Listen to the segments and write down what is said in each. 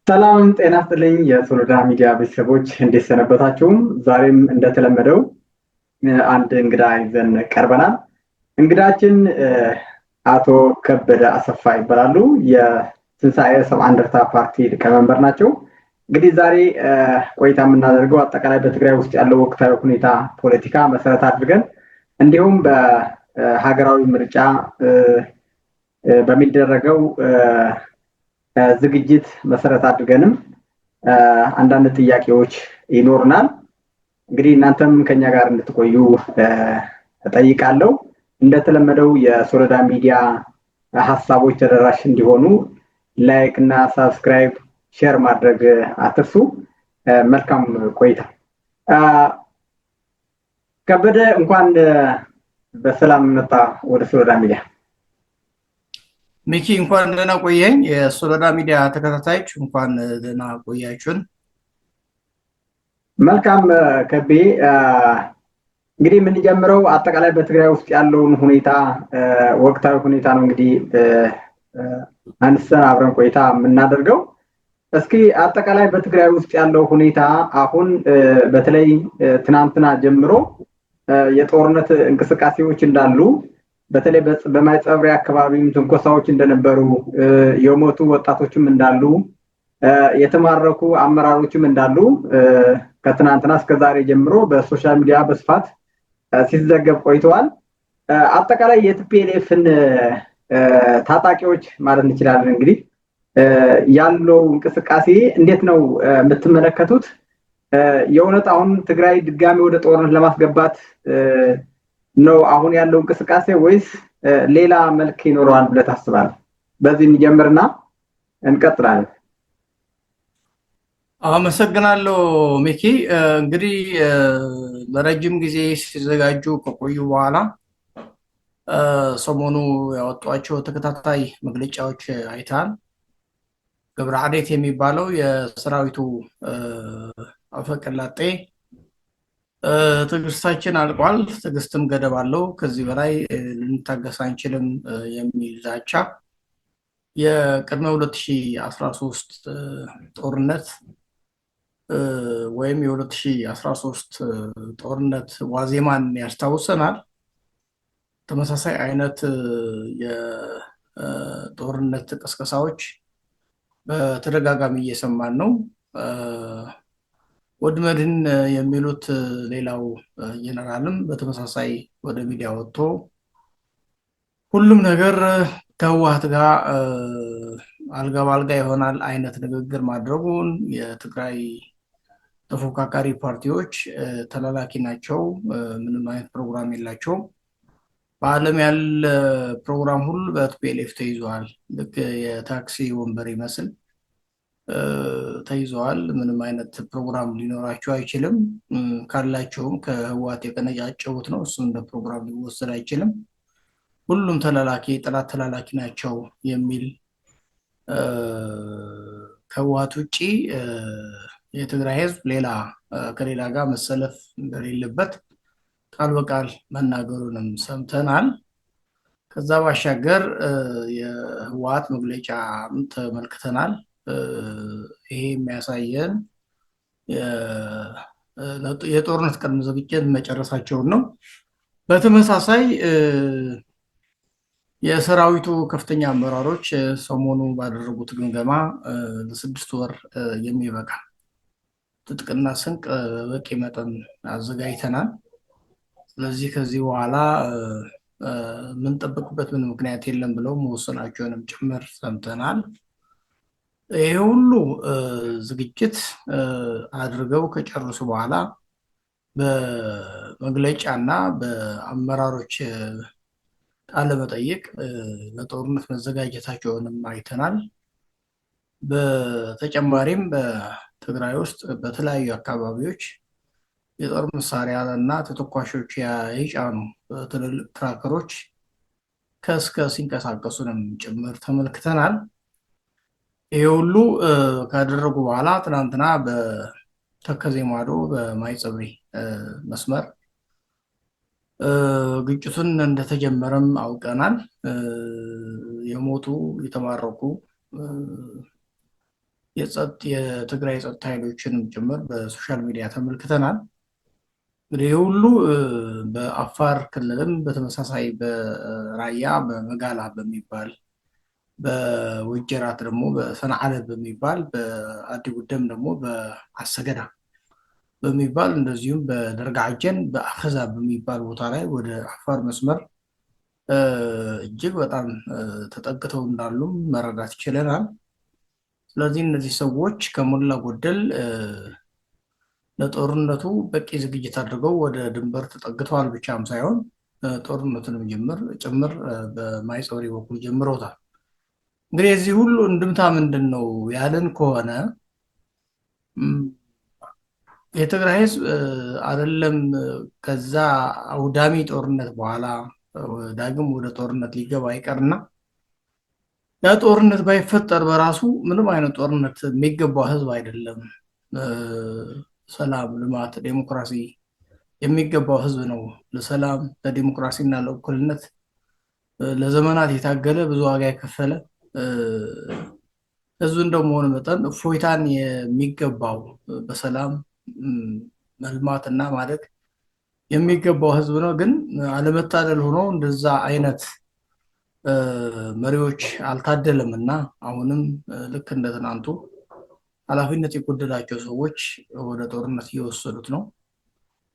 ሰላም ጤና ይስጥልኝ የሶሎዳ ሚዲያ ቤተሰቦች እንዴት ሰነበታችሁ? ዛሬም እንደተለመደው አንድ እንግዳ ይዘን ቀርበናል። እንግዳችን አቶ ከበደ አሰፋ ይባላሉ። የትንሣኤ ሰብዓ እንደርታ ፓርቲ ሊቀመንበር ናቸው። እንግዲህ ዛሬ ቆይታ የምናደርገው አጠቃላይ በትግራይ ውስጥ ያለው ወቅታዊ ሁኔታ ፖለቲካ መሰረት አድርገን እንዲሁም በሀገራዊ ምርጫ በሚደረገው ዝግጅት መሰረት አድርገንም አንዳንድ ጥያቄዎች ይኖርናል። እንግዲህ እናንተም ከኛ ጋር እንድትቆዩ እጠይቃለሁ። እንደተለመደው የሶሎዳ ሚዲያ ሀሳቦች ተደራሽ እንዲሆኑ ላይክ እና ሳብስክራይብ፣ ሼር ማድረግ አትርሱ። መልካም ቆይታ። ከበደ እንኳን በሰላም መጣ ወደ ሶሎዳ ሚዲያ። ሚኪ እንኳን ደህና ቆየኝ። የሶሎዳ ሚዲያ ተከታታዮች እንኳን ደህና ቆያችሁን። መልካም ከቤ፣ እንግዲህ የምንጀምረው አጠቃላይ በትግራይ ውስጥ ያለውን ሁኔታ ወቅታዊ ሁኔታ ነው። እንግዲህ አንስተን አብረን ቆይታ የምናደርገው። እስኪ አጠቃላይ በትግራይ ውስጥ ያለው ሁኔታ አሁን በተለይ ትናንትና ጀምሮ የጦርነት እንቅስቃሴዎች እንዳሉ፣ በተለይ በማይጸብሪ አካባቢም ትንኮሳዎች እንደነበሩ፣ የሞቱ ወጣቶችም እንዳሉ፣ የተማረኩ አመራሮችም እንዳሉ ከትናንትና እስከ ዛሬ ጀምሮ በሶሻል ሚዲያ በስፋት ሲዘገብ ቆይተዋል። አጠቃላይ የቲፒኤልኤፍን ታጣቂዎች ማለት እንችላለን እንግዲህ ያለው እንቅስቃሴ እንዴት ነው የምትመለከቱት? የእውነት አሁን ትግራይ ድጋሚ ወደ ጦርነት ለማስገባት ነው አሁን ያለው እንቅስቃሴ ወይስ ሌላ መልክ ይኖረዋል ብለህ ታስባለህ? በዚህ እንጀምርና እንቀጥላለን። አመሰግናለሁ ሚኪ። እንግዲህ ለረጅም ጊዜ ሲዘጋጁ ከቆዩ በኋላ ሰሞኑ ያወጧቸው ተከታታይ መግለጫዎች አይተሃል። ገብረ ዓዴት የሚባለው የሰራዊቱ አፈቀላጤ ትዕግስታችን አልቋል፣ ትዕግስትም ገደብ አለው፣ ከዚህ በላይ ልንታገስ አንችልም የሚል ዛቻ የቅድመ 2013 ጦርነት ወይም የ2013 ጦርነት ዋዜማን ያስታውሰናል። ተመሳሳይ አይነት የጦርነት ቅስቀሳዎች በተደጋጋሚ እየሰማን ነው። ወድመድህን የሚሉት ሌላው ጀነራልም በተመሳሳይ ወደ ሚዲያ ወጥቶ ሁሉም ነገር ከህወሓት ጋር አልጋ በአልጋ ይሆናል አይነት ንግግር ማድረጉን፣ የትግራይ ተፎካካሪ ፓርቲዎች ተላላኪ ናቸው፣ ምንም አይነት ፕሮግራም የላቸውም፣ በዓለም ያለ ፕሮግራም ሁሉ በቲፒኤልኤፍ ተይዘዋል፣ ልክ የታክሲ ወንበር ይመስል ተይዘዋል፣ ምንም አይነት ፕሮግራም ሊኖራቸው አይችልም፣ ካላቸውም ከህወሓት የቀነጫጨቡት ነው፣ እሱ እንደ ፕሮግራም ሊወሰድ አይችልም፣ ሁሉም ተላላኪ ጠላት ተላላኪ ናቸው የሚል ከህወሓት ውጭ የትግራይ ህዝብ ከሌላ ጋር መሰለፍ እንደሌለበት ቃል በቃል መናገሩንም ሰምተናል። ከዛ ባሻገር የህወሓት መግለጫ ተመልክተናል። ይሄ የሚያሳየን የጦርነት ቅድመ ዝግጅት መጨረሳቸውን ነው። በተመሳሳይ የሰራዊቱ ከፍተኛ አመራሮች ሰሞኑ ባደረጉት ግምገማ ለ6 ወር የሚበቃ ትጥቅና ስንቅ በቂ መጠን አዘጋጅተናል። ስለዚህ ከዚህ በኋላ የምንጠብቅበት ምን ምክንያት የለም ብለው መወሰናቸውንም ጭምር ሰምተናል። ይሄ ሁሉ ዝግጅት አድርገው ከጨረሱ በኋላ በመግለጫና በአመራሮች ቃለ መጠይቅ ለጦርነት መዘጋጀታቸውንም አይተናል። በተጨማሪም በትግራይ ውስጥ በተለያዩ አካባቢዎች የጦር መሳሪያ እና ተተኳሾች የጫኑ ትልልቅ ትራክተሮች ከእስከ ሲንቀሳቀሱንም ጭምር ተመልክተናል። ይሄ ሁሉ ካደረጉ በኋላ ትናንትና በተከዜ ማዶ በማይጸብሪ መስመር ግጭቱን እንደተጀመረም አውቀናል። የሞቱ የተማረኩ የትግራይ የጸጥታ ኃይሎችንም ጭምር በሶሻል ሚዲያ ተመልክተናል። እንግዲህ ሁሉ በአፋር ክልልም በተመሳሳይ በራያ በመጋላ በሚባል በወጀራት ደግሞ በሰንዓለ በሚባል በአዲ ጉደም ደግሞ በአሰገዳ በሚባል እንደዚሁም በደርጋጀን በአኸዛ በሚባል ቦታ ላይ ወደ አፋር መስመር እጅግ በጣም ተጠግተው እንዳሉም መረዳት ይችለናል። ስለዚህ እነዚህ ሰዎች ከሞላ ጎደል ለጦርነቱ በቂ ዝግጅት አድርገው ወደ ድንበር ተጠግተዋል ብቻም ሳይሆን ጦርነቱንም ጭምር በማይጸብሪ በኩል ጀምረውታል። እንግዲህ የዚህ ሁሉ እንድምታ ምንድን ነው ያለን ከሆነ የትግራይ ህዝብ አይደለም ከዛ አውዳሚ ጦርነት በኋላ ዳግም ወደ ጦርነት ሊገባ አይቀርና ያ ጦርነት ባይፈጠር በራሱ ምንም አይነት ጦርነት የሚገባው ህዝብ አይደለም። ሰላም፣ ልማት፣ ዴሞክራሲ የሚገባው ህዝብ ነው። ለሰላም ለዲሞክራሲና ለእኩልነት ለዘመናት የታገለ ብዙ ዋጋ የከፈለ ህዝብ እንደመሆኑ መጠን እፎይታን የሚገባው በሰላም መልማትና ማደግ የሚገባው ህዝብ ነው። ግን አለመታደል ሆኖ እንደዛ አይነት መሪዎች አልታደለም እና አሁንም ልክ እንደ ትናንቱ ኃላፊነት የጎደላቸው ሰዎች ወደ ጦርነት እየወሰዱት ነው።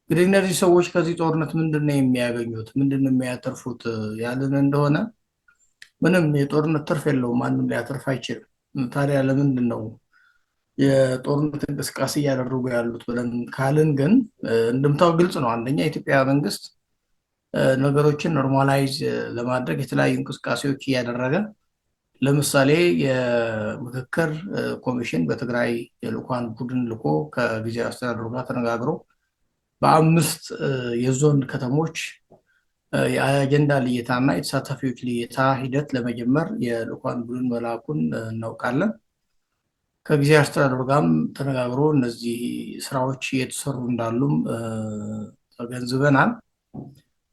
እንግዲህ እነዚህ ሰዎች ከዚህ ጦርነት ምንድን ነው የሚያገኙት? ምንድን ነው የሚያተርፉት ያልን እንደሆነ ምንም የጦርነት ትርፍ የለውም። ማንም ሊያተርፍ አይችልም። ታዲያ ለምንድን ነው የጦርነት እንቅስቃሴ እያደረጉ ያሉት ብለን ካልን ግን እንድምታው ግልጽ ነው። አንደኛ የኢትዮጵያ መንግስት ነገሮችን ኖርማላይዝ ለማድረግ የተለያዩ እንቅስቃሴዎች እያደረገ ለምሳሌ የምክክር ኮሚሽን በትግራይ የልኡካን ቡድን ልኮ ከጊዜያዊ አስተዳደሩ ጋር ተነጋግሮ በ5 የዞን ከተሞች የአጀንዳ ልየታና የተሳታፊዎች ልየታ ሂደት ለመጀመር የልኡካን ቡድን መላኩን እናውቃለን። ከጊዜያዊ አስተዳደሩ ጋርም ተነጋግሮ እነዚህ ስራዎች እየተሰሩ እንዳሉም ተገንዝበናል።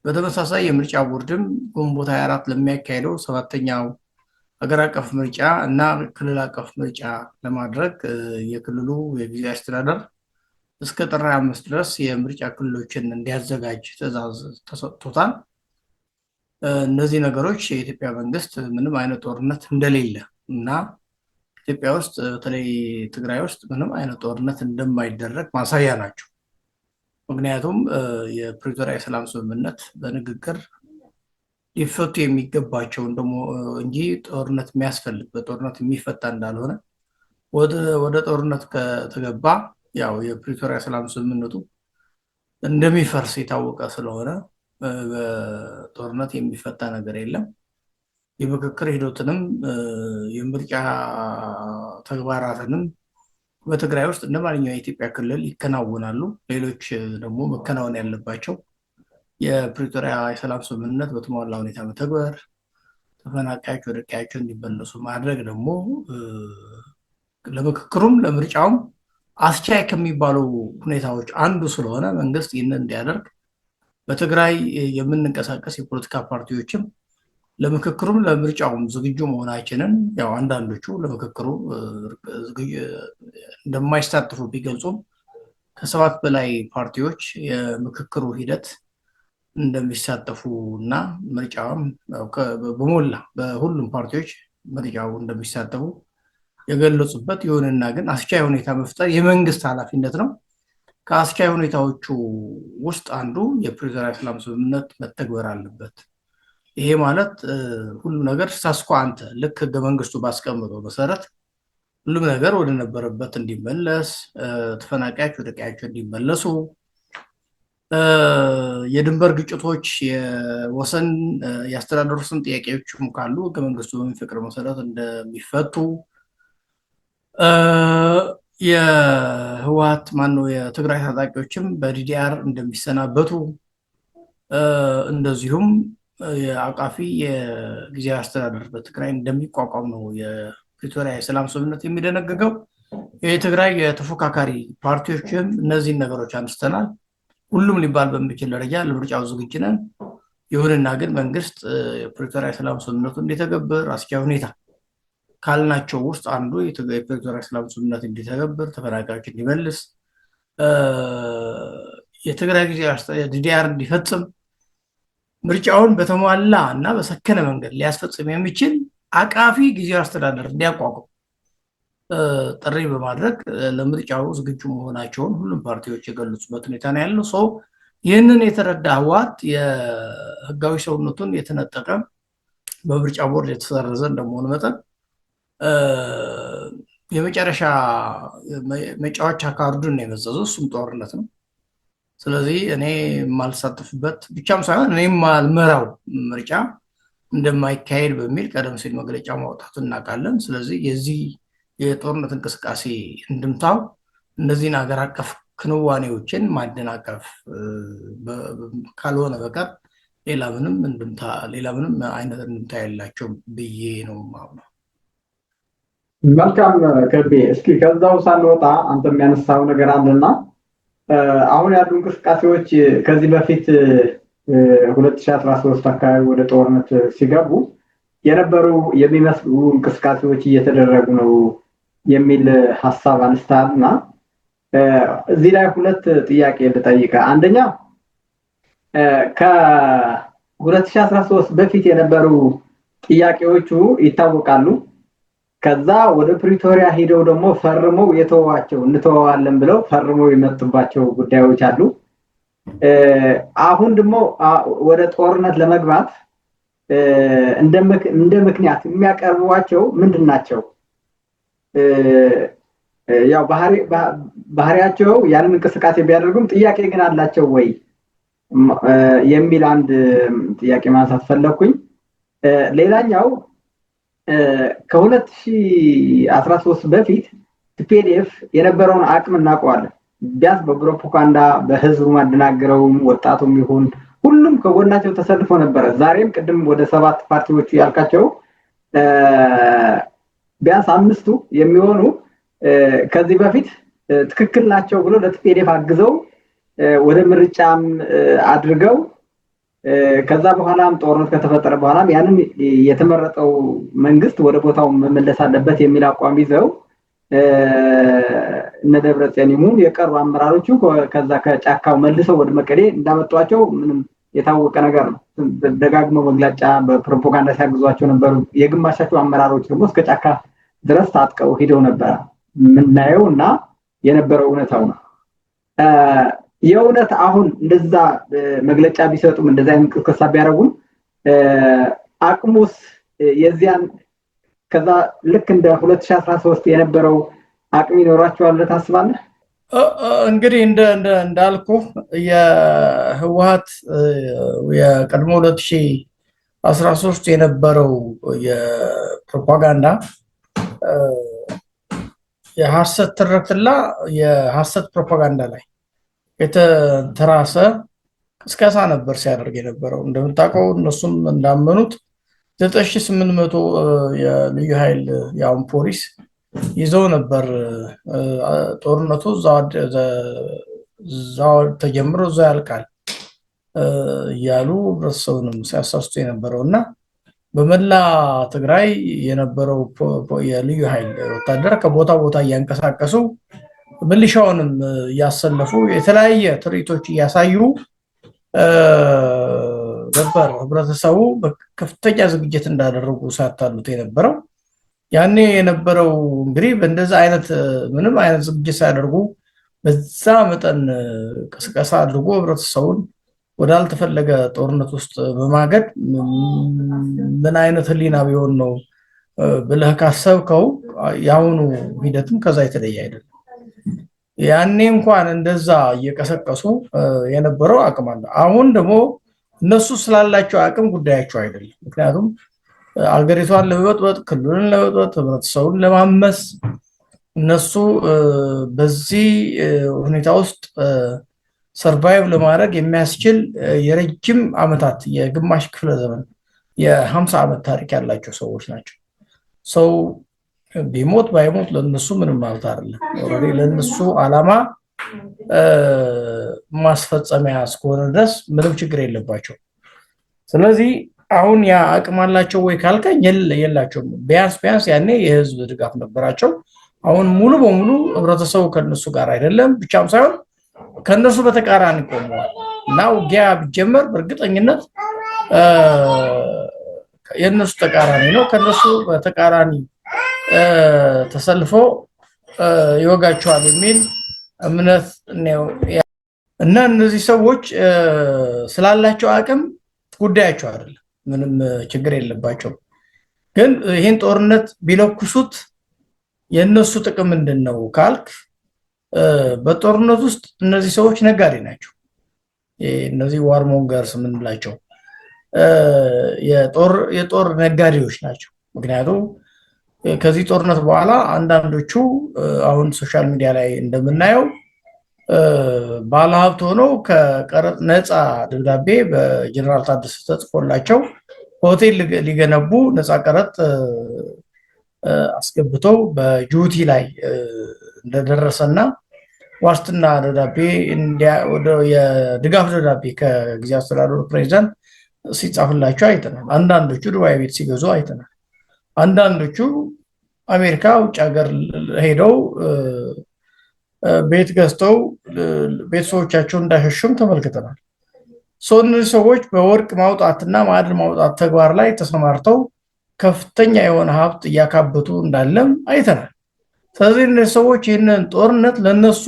በተመሳሳይ የምርጫ ቦርድም ግንቦት 24 ለሚያካሄደው 7ኛው ሀገር አቀፍ ምርጫ እና ክልል አቀፍ ምርጫ ለማድረግ የክልሉ የጊዜያዊ አስተዳደር እስከ ጥር 5 ድረስ የምርጫ ክልሎችን እንዲያዘጋጅ ትዕዛዝ ተሰጥቶታል። እነዚህ ነገሮች የኢትዮጵያ መንግስት ምንም አይነት ጦርነት እንደሌለ እና ኢትዮጵያ ውስጥ በተለይ ትግራይ ውስጥ ምንም አይነት ጦርነት እንደማይደረግ ማሳያ ናቸው። ምክንያቱም የፕሪቶሪያ የሰላም ስምምነት በንግግር ሊፈቱ የሚገባቸውን ደግሞ እንጂ ጦርነት የሚያስፈልግ በጦርነት የሚፈታ እንዳልሆነ ወደ ጦርነት ከተገባ ያው የፕሪቶሪያ ሰላም ስምምነቱ እንደሚፈርስ የታወቀ ስለሆነ በጦርነት የሚፈታ ነገር የለም። የምክክር ሂደትንም የምርጫ ተግባራትንም በትግራይ ውስጥ እንደ ማንኛውም የኢትዮጵያ ክልል ይከናወናሉ። ሌሎች ደግሞ መከናወን ያለባቸው የፕሪቶሪያ የሰላም ስምምነት በተሟላ ሁኔታ መተግበር፣ ተፈናቃዮች ወደ ቀያቸው እንዲመለሱ ማድረግ ደግሞ ለምክክሩም ለምርጫውም አስቻይ ከሚባሉ ሁኔታዎች አንዱ ስለሆነ መንግስት ይህንን እንዲያደርግ በትግራይ የምንንቀሳቀስ የፖለቲካ ፓርቲዎችም ለምክክሩም ለምርጫውም ዝግጁ መሆናችንን ያው አንዳንዶቹ ለምክክሩ እንደማይሳተፉ ቢገልጹም ከ7 በላይ ፓርቲዎች የምክክሩ ሂደት እንደሚሳተፉ እና ምርጫውም በሞላ በሁሉም ፓርቲዎች ምርጫው እንደሚሳተፉ የገለጹበት ይሁንና ግን አስቻይ ሁኔታ መፍጠር የመንግስት ኃላፊነት ነው። ከአስቻይ ሁኔታዎቹ ውስጥ አንዱ የፕሪቶሪያ ሰላም ስምምነት መተግበር አለበት። ይሄ ማለት ሁሉም ነገር ስታስኮ አንተ ልክ ህገ መንግስቱ ባስቀምጠው መሰረት ሁሉም ነገር ወደ ነበረበት እንዲመለስ፣ ተፈናቃዮች ወደ ቀያቸው እንዲመለሱ፣ የድንበር ግጭቶች የወሰን የአስተዳደር ወሰን ጥያቄዎችም ካሉ ህገ መንግስቱ በሚፈቅደው መሰረት እንደሚፈቱ፣ የህወሓት የትግራይ ታጣቂዎችም በዲዲአር እንደሚሰናበቱ፣ እንደዚሁም የአቃፊ የጊዜያዊ አስተዳደር በትግራይ እንደሚቋቋም ነው የፕሪቶሪያ የሰላም ስምምነት የሚደነግገው። የትግራይ የተፎካካሪ ፓርቲዎችም እነዚህን ነገሮች አንስተናል። ሁሉም ሊባል በሚችል ደረጃ ለምርጫው ዝግጁ ነን። ይሁንና ግን መንግስት የፕሪቶሪያ የሰላም ስምምነቱ እንዲተገብር አስቻይ ሁኔታ ካልናቸው ውስጥ አንዱ የፕሪቶሪያ ሰላም ስምምነት እንዲተገብር፣ ተፈናቃዮች እንዲመልስ፣ የትግራይ ጊዜያዊ ዲዲአር እንዲፈጽም፣ ምርጫውን በተሟላ እና በሰከነ መንገድ ሊያስፈጽም የሚችል አቃፊ ጊዜያዊ አስተዳደር እንዲያቋቁም ጥሪ በማድረግ ለምርጫው ዝግጁ መሆናቸውን ሁሉም ፓርቲዎች የገለጹበት ሁኔታ ነው ያለው። ሰው ይህንን የተረዳ ህወሓት የህጋዊ ሰውነቱን የተነጠቀ በምርጫ ቦርድ የተሰረዘ እንደመሆኑ መጠን የመጨረሻ መጫወቻ ካርዱን ነው የመዘዘው፣ እሱም ጦርነት ነው። ስለዚህ እኔ የማልሳተፍበት ብቻም ሳይሆን እኔ የማልመራው ምርጫ እንደማይካሄድ በሚል ቀደም ሲል መግለጫ ማውጣቱ እናውቃለን። ስለዚህ የዚህ የጦርነት እንቅስቃሴ እንድምታው እነዚህን ሀገር አቀፍ ክንዋኔዎችን ማደናቀፍ ካልሆነ በቀር ሌላ ምንም አይነት እንድምታ የላቸውም ብዬ ነው የማምነው። መልካም ከቤ፣ እስኪ ከዛው ሳንወጣ አንተ የሚያነሳው ነገር አለና አሁን ያሉ እንቅስቃሴዎች ከዚህ በፊት 2013 አካባቢ ወደ ጦርነት ሲገቡ የነበሩ የሚመስሉ እንቅስቃሴዎች እየተደረጉ ነው የሚል ሐሳብ አንስታልና እዚህ ላይ ሁለት ጥያቄ ልጠይቀ። አንደኛ ከ2013 በፊት የነበሩ ጥያቄዎቹ ይታወቃሉ። ከዛ ወደ ፕሪቶሪያ ሄደው ደግሞ ፈርመው የተዋቸው እንተዋዋለን ብለው ፈርመው የመጡባቸው ጉዳዮች አሉ። አሁን ደግሞ ወደ ጦርነት ለመግባት እንደ ምክንያት የሚያቀርቧቸው ምንድን ናቸው? ያው ባህሪያቸው ያንን እንቅስቃሴ ቢያደርጉም ጥያቄ ግን አላቸው ወይ የሚል አንድ ጥያቄ ማንሳት ፈለኩኝ። ሌላኛው ከ2013 በፊት ቲፒኤልኤፍ የነበረውን አቅም እናውቀዋለን። ቢያንስ በፕሮፓጋንዳ በህዝቡ ማደናገረውም ወጣቱም ይሁን ሁሉም ከጎናቸው ተሰልፎ ነበረ። ዛሬም ቅድም ወደ 7 ፓርቲዎች ያልካቸው ቢያንስ 5ቱ የሚሆኑ ከዚህ በፊት ትክክል ናቸው ብሎ ለቲፒኤልኤፍ አግዘው ወደ ምርጫም አድርገው ከዛ በኋላም ጦርነት ከተፈጠረ በኋላም ያንን የተመረጠው መንግስት ወደ ቦታው መመለስ አለበት የሚል አቋም ይዘው እነ ደብረጽዮን ይሁን የቀሩ አመራሮቹ ከዛ ከጫካው መልሰው ወደ መቀሌ እንዳመጧቸው ምንም የታወቀ ነገር ነው። ደጋግመው መግለጫ በፕሮፓጋንዳ ሲያግዟቸው ነበሩ። የግማሻቸው አመራሮች ደግሞ እስከ ጫካ ድረስ ታጥቀው ሄደው ነበር። ምናየው እና የነበረው እውነታው ነው። የእውነት አሁን እንደዛ መግለጫ ቢሰጡም እንደዛ አይነት ቅስቀሳ ቢያደርጉም አቅሙስ የዚያን ከዛ ልክ እንደ 2013 የነበረው አቅም ይኖራቸዋል ታስባለህ? እንግዲህ እንዳልኩ የህወሓት የቀድሞ 2013 የነበረው የፕሮፓጋንዳ የሐሰት ትርክትና የሐሰት ፕሮፓጋንዳ ላይ የተተራሰ ቅስቀሳ ነበር ሲያደርግ የነበረው። እንደምታውቀው እነሱም እንዳመኑት 9800 የልዩ ኃይል ያውን ፖሊስ ይዘው ነበር ጦርነቱ እዛው ተጀምሮ እዛው ያልቃል እያሉ ህብረተሰቡንም ሲያሳስቱ የነበረው እና በመላ ትግራይ የነበረው የልዩ ኃይል ወታደር ከቦታ ቦታ እያንቀሳቀሱ ምልሻውንም እያሰለፉ የተለያየ ትርኢቶች እያሳዩ ነበር ህብረተሰቡ በከፍተኛ ዝግጅት እንዳደረጉ ሳታሉት የነበረው። ያኔ የነበረው እንግዲህ በእንደዛ አይነት ምንም አይነት ዝግጅት ሳያደርጉ በዛ መጠን ቅስቀሳ አድርጎ ህብረተሰቡን ወዳልተፈለገ ጦርነት ውስጥ በማገድ ምን አይነት ህሊና ቢሆን ነው ብለህ ካሰብከው ያሁኑ ሂደትም ከዛ የተለየ አይደለም። ያኔ እንኳን እንደዛ እየቀሰቀሱ የነበረው አቅም አለ። አሁን ደግሞ እነሱ ስላላቸው አቅም ጉዳያቸው አይደለም። ምክንያቱም አገሪቷን ለመበጥበጥ፣ ክልሉን ለመበጥበጥ፣ ህብረተሰቡን ለማመስ እነሱ በዚህ ሁኔታ ውስጥ ሰርቫይቭ ለማድረግ የሚያስችል የረጅም ዓመታት የግማሽ ክፍለ ዘመን የ50 ዓመት ታሪክ ያላቸው ሰዎች ናቸው። ሰው ቢሞት ባይሞት ለነሱ ምንም ማለት አይደለም። ኦሬዲ ለነሱ ዓላማ ማስፈጸሚያ እስከሆነ ድረስ ምንም ችግር የለባቸው። ስለዚህ አሁን ያ አቅም አላቸው ወይ ካልከኝ የላቸውም። ቢያንስ ያኔ የህዝብ ድጋፍ ነበራቸው። አሁን ሙሉ በሙሉ ህብረተሰቡ ከነሱ ጋር አይደለም፣ ብቻም ሳይሆን ከነሱ በተቃራኒ ቆመዋል። እና ውጊያ ቢጀመር በእርግጠኝነት የነሱ ተቃራኒ ነው። ከነሱ በተቃራኒ ተሰልፎ ይወጋቸዋል የሚል እምነት ነው። እና እነዚህ ሰዎች ስላላቸው አቅም ጉዳያቸው አይደለም፣ ምንም ችግር የለባቸው። ግን ይህን ጦርነት ቢለኩሱት የነሱ ጥቅም ምንድነው ካልክ በጦርነት ውስጥ እነዚህ ሰዎች ነጋዴ ናቸው። እነዚህ ዋርሞንገርስ የምንላቸው የጦር ነጋዴዎች ናቸው። ምክንያቱም ከዚህ ጦርነት በኋላ አንዳንዶቹ አሁን ሶሻል ሚዲያ ላይ እንደምናየው ባለሀብት ሆነው ከቀረጥ ነፃ ደብዳቤ በጀነራል ታደሰ ተጽፎላቸው ሆቴል ሊገነቡ ነፃ ቀረጥ አስገብተው በጅቡቲ ላይ እንደደረሰና ዋስትና ደብዳቤ የድጋፍ ደብዳቤ ከጊዜ አስተዳደሩ ፕሬዚዳንት ሲጻፍላቸው አይተናል። አንዳንዶቹ ዱባይ ቤት ሲገዙ አይተናል። አንዳንዶቹ አሜሪካ ውጭ ሀገር ሄደው ቤት ገዝተው ቤተሰቦቻቸውን እንዳሸሹም ተመልክተናል። እነዚህ ሰዎች በወርቅ ማውጣትና ማዕድን ማውጣት ተግባር ላይ ተሰማርተው ከፍተኛ የሆነ ሀብት እያካበቱ እንዳለም አይተናል። ስለዚህ እነዚህ ሰዎች ይህንን ጦርነት ለነሱ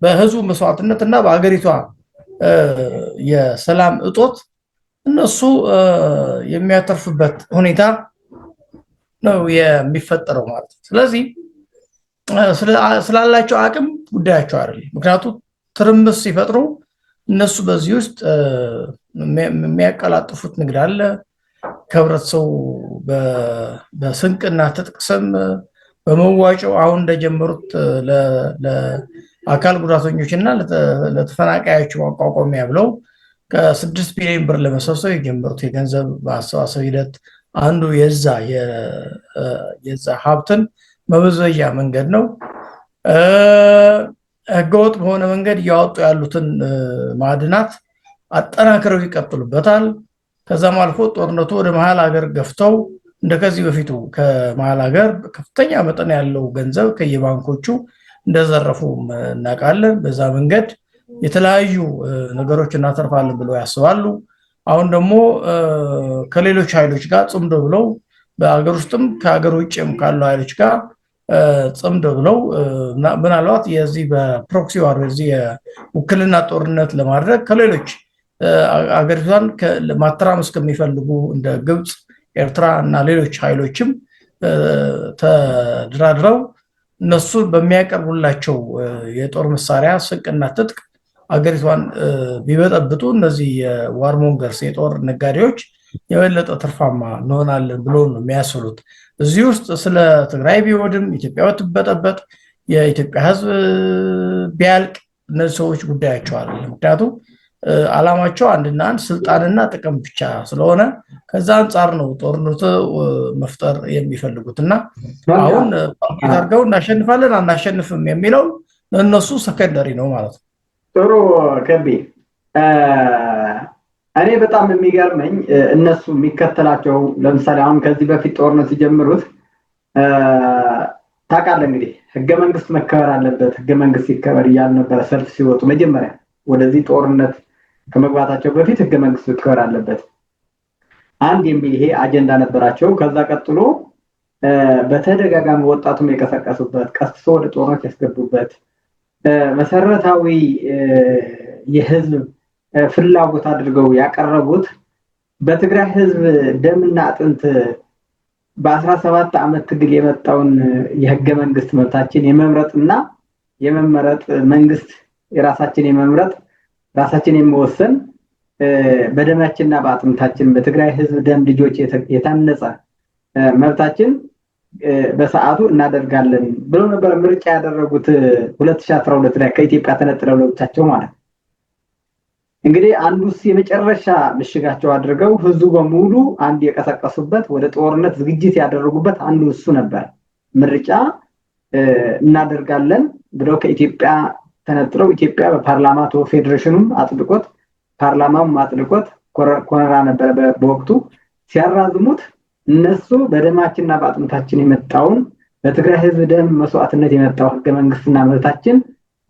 በህዝቡ መስዋዕትነት እና በአገሪቷ የሰላም እጦት እነሱ የሚያተርፉበት ሁኔታ ነው የሚፈጠረው ማለት ነው። ስለዚህ ስላላቸው አቅም ጉዳያቸው አይደለም። ምክንያቱም ትርምስ ሲፈጥሩ እነሱ በዚህ ውስጥ የሚያቀላጥፉት ንግድ አለ። ከህብረተሰቡ በስንቅና ትጥቅ ስም በመዋጮው አሁን እንደጀመሩት ለአካል ጉዳተኞች እና ለተፈናቃዮች ማቋቋሚያ ብለው ከ6 ቢሊዮን ብር ለመሰብሰብ የጀመሩት የገንዘብ ማሰባሰብ ሂደት አንዱ የዛ ሀብትን መበዘያ መንገድ ነው። ህገወጥ በሆነ መንገድ እያወጡ ያሉትን ማዕድናት አጠናክረው ይቀጥሉበታል። ከዛም አልፎ ጦርነቱ ወደ መሀል ሀገር ገፍተው እንደከዚህ በፊቱ ከመሀል ሀገር ከፍተኛ መጠን ያለው ገንዘብ ከየባንኮቹ እንደዘረፉ እናውቃለን። በዛ መንገድ የተለያዩ ነገሮች እናተርፋለን ብለው ያስባሉ። አሁን ደግሞ ከሌሎች ኃይሎች ጋር ጽምዶ ብለው በአገር ውስጥም ከሀገር ውጭም ካሉ ኃይሎች ጋር ጽምዶ ብለው ምናልባት የዚህ በፕሮክሲ ዋር የዚህ የውክልና ጦርነት ለማድረግ ከሌሎች አገሪቷን ማተራመስ ከሚፈልጉ እንደ ግብፅ፣ ኤርትራ እና ሌሎች ኃይሎችም ተደራድረው እነሱ በሚያቀርቡላቸው የጦር መሳሪያ ስንቅና ትጥቅ አገሪቷን ቢበጠብጡ እነዚህ የዋርሞንገርስ የጦር ነጋዴዎች የበለጠ ትርፋማ እንሆናለን ብሎ ነው የሚያስሉት። እዚህ ውስጥ ስለ ትግራይ ቢወድም ኢትዮጵያ ብትበጠበጥ የኢትዮጵያ ሕዝብ ቢያልቅ እነዚህ ሰዎች ጉዳያቸው አይደለም። ምክንያቱም ዓላማቸው አንድና አንድ ስልጣንና ጥቅም ብቻ ስለሆነ ከዛ አንጻር ነው ጦርነቱ መፍጠር የሚፈልጉትና አሁን አድርገው እናሸንፋለን አናሸንፍም የሚለው ለእነሱ ሰከንደሪ ነው ማለት ነው። ጥሩ ከቢ እኔ በጣም የሚገርመኝ እነሱ የሚከተላቸው ለምሳሌ አሁን ከዚህ በፊት ጦርነት ሲጀምሩት ታውቃለህ እንግዲህ ህገ መንግስት መከበር አለበት፣ ህገ መንግስት ይከበር እያሉ ነበረ ሰልፍ ሲወጡ። መጀመሪያ ወደዚህ ጦርነት ከመግባታቸው በፊት ህገ መንግስት መከበር አለበት አንድ የሚል ይሄ አጀንዳ ነበራቸው። ከዛ ቀጥሎ በተደጋጋሚ ወጣቱም የቀሰቀሱበት ቀስሶ ወደ ጦርነት ያስገቡበት መሰረታዊ የህዝብ ፍላጎት አድርገው ያቀረቡት በትግራይ ህዝብ ደምና አጥንት በ17 ዓመት ትግል የመጣውን የህገ መንግስት መብታችን የመምረጥና የመመረጥ መንግስት የራሳችን የመምረጥ ራሳችን የመወሰን በደማችንና በአጥንታችን በትግራይ ህዝብ ደም ልጆች የታነጸ መብታችን በሰዓቱ እናደርጋለን ብለው ነበር ምርጫ ያደረጉት 2012 ላይ ከኢትዮጵያ ተነጥለው ለብቻቸው ማለት ነው። እንግዲህ አንዱስ የመጨረሻ ምሽጋቸው አድርገው ህዝቡ በሙሉ አንድ የቀሰቀሱበት ወደ ጦርነት ዝግጅት ያደረጉበት አንዱ እሱ ነበር። ምርጫ እናደርጋለን ብለው ከኢትዮጵያ ተነጥለው ኢትዮጵያ በፓርላማ ፌዴሬሽኑም አጥብቆት ፓርላማውም አጥብቆት ኮረራ ነበር በወቅቱ ሲያራዝሙት እነሱ በደማችንና በአጥንታችን የመጣውን በትግራይ ህዝብ ደም መስዋዕትነት የመጣው ህገ መንግስትና መብታችን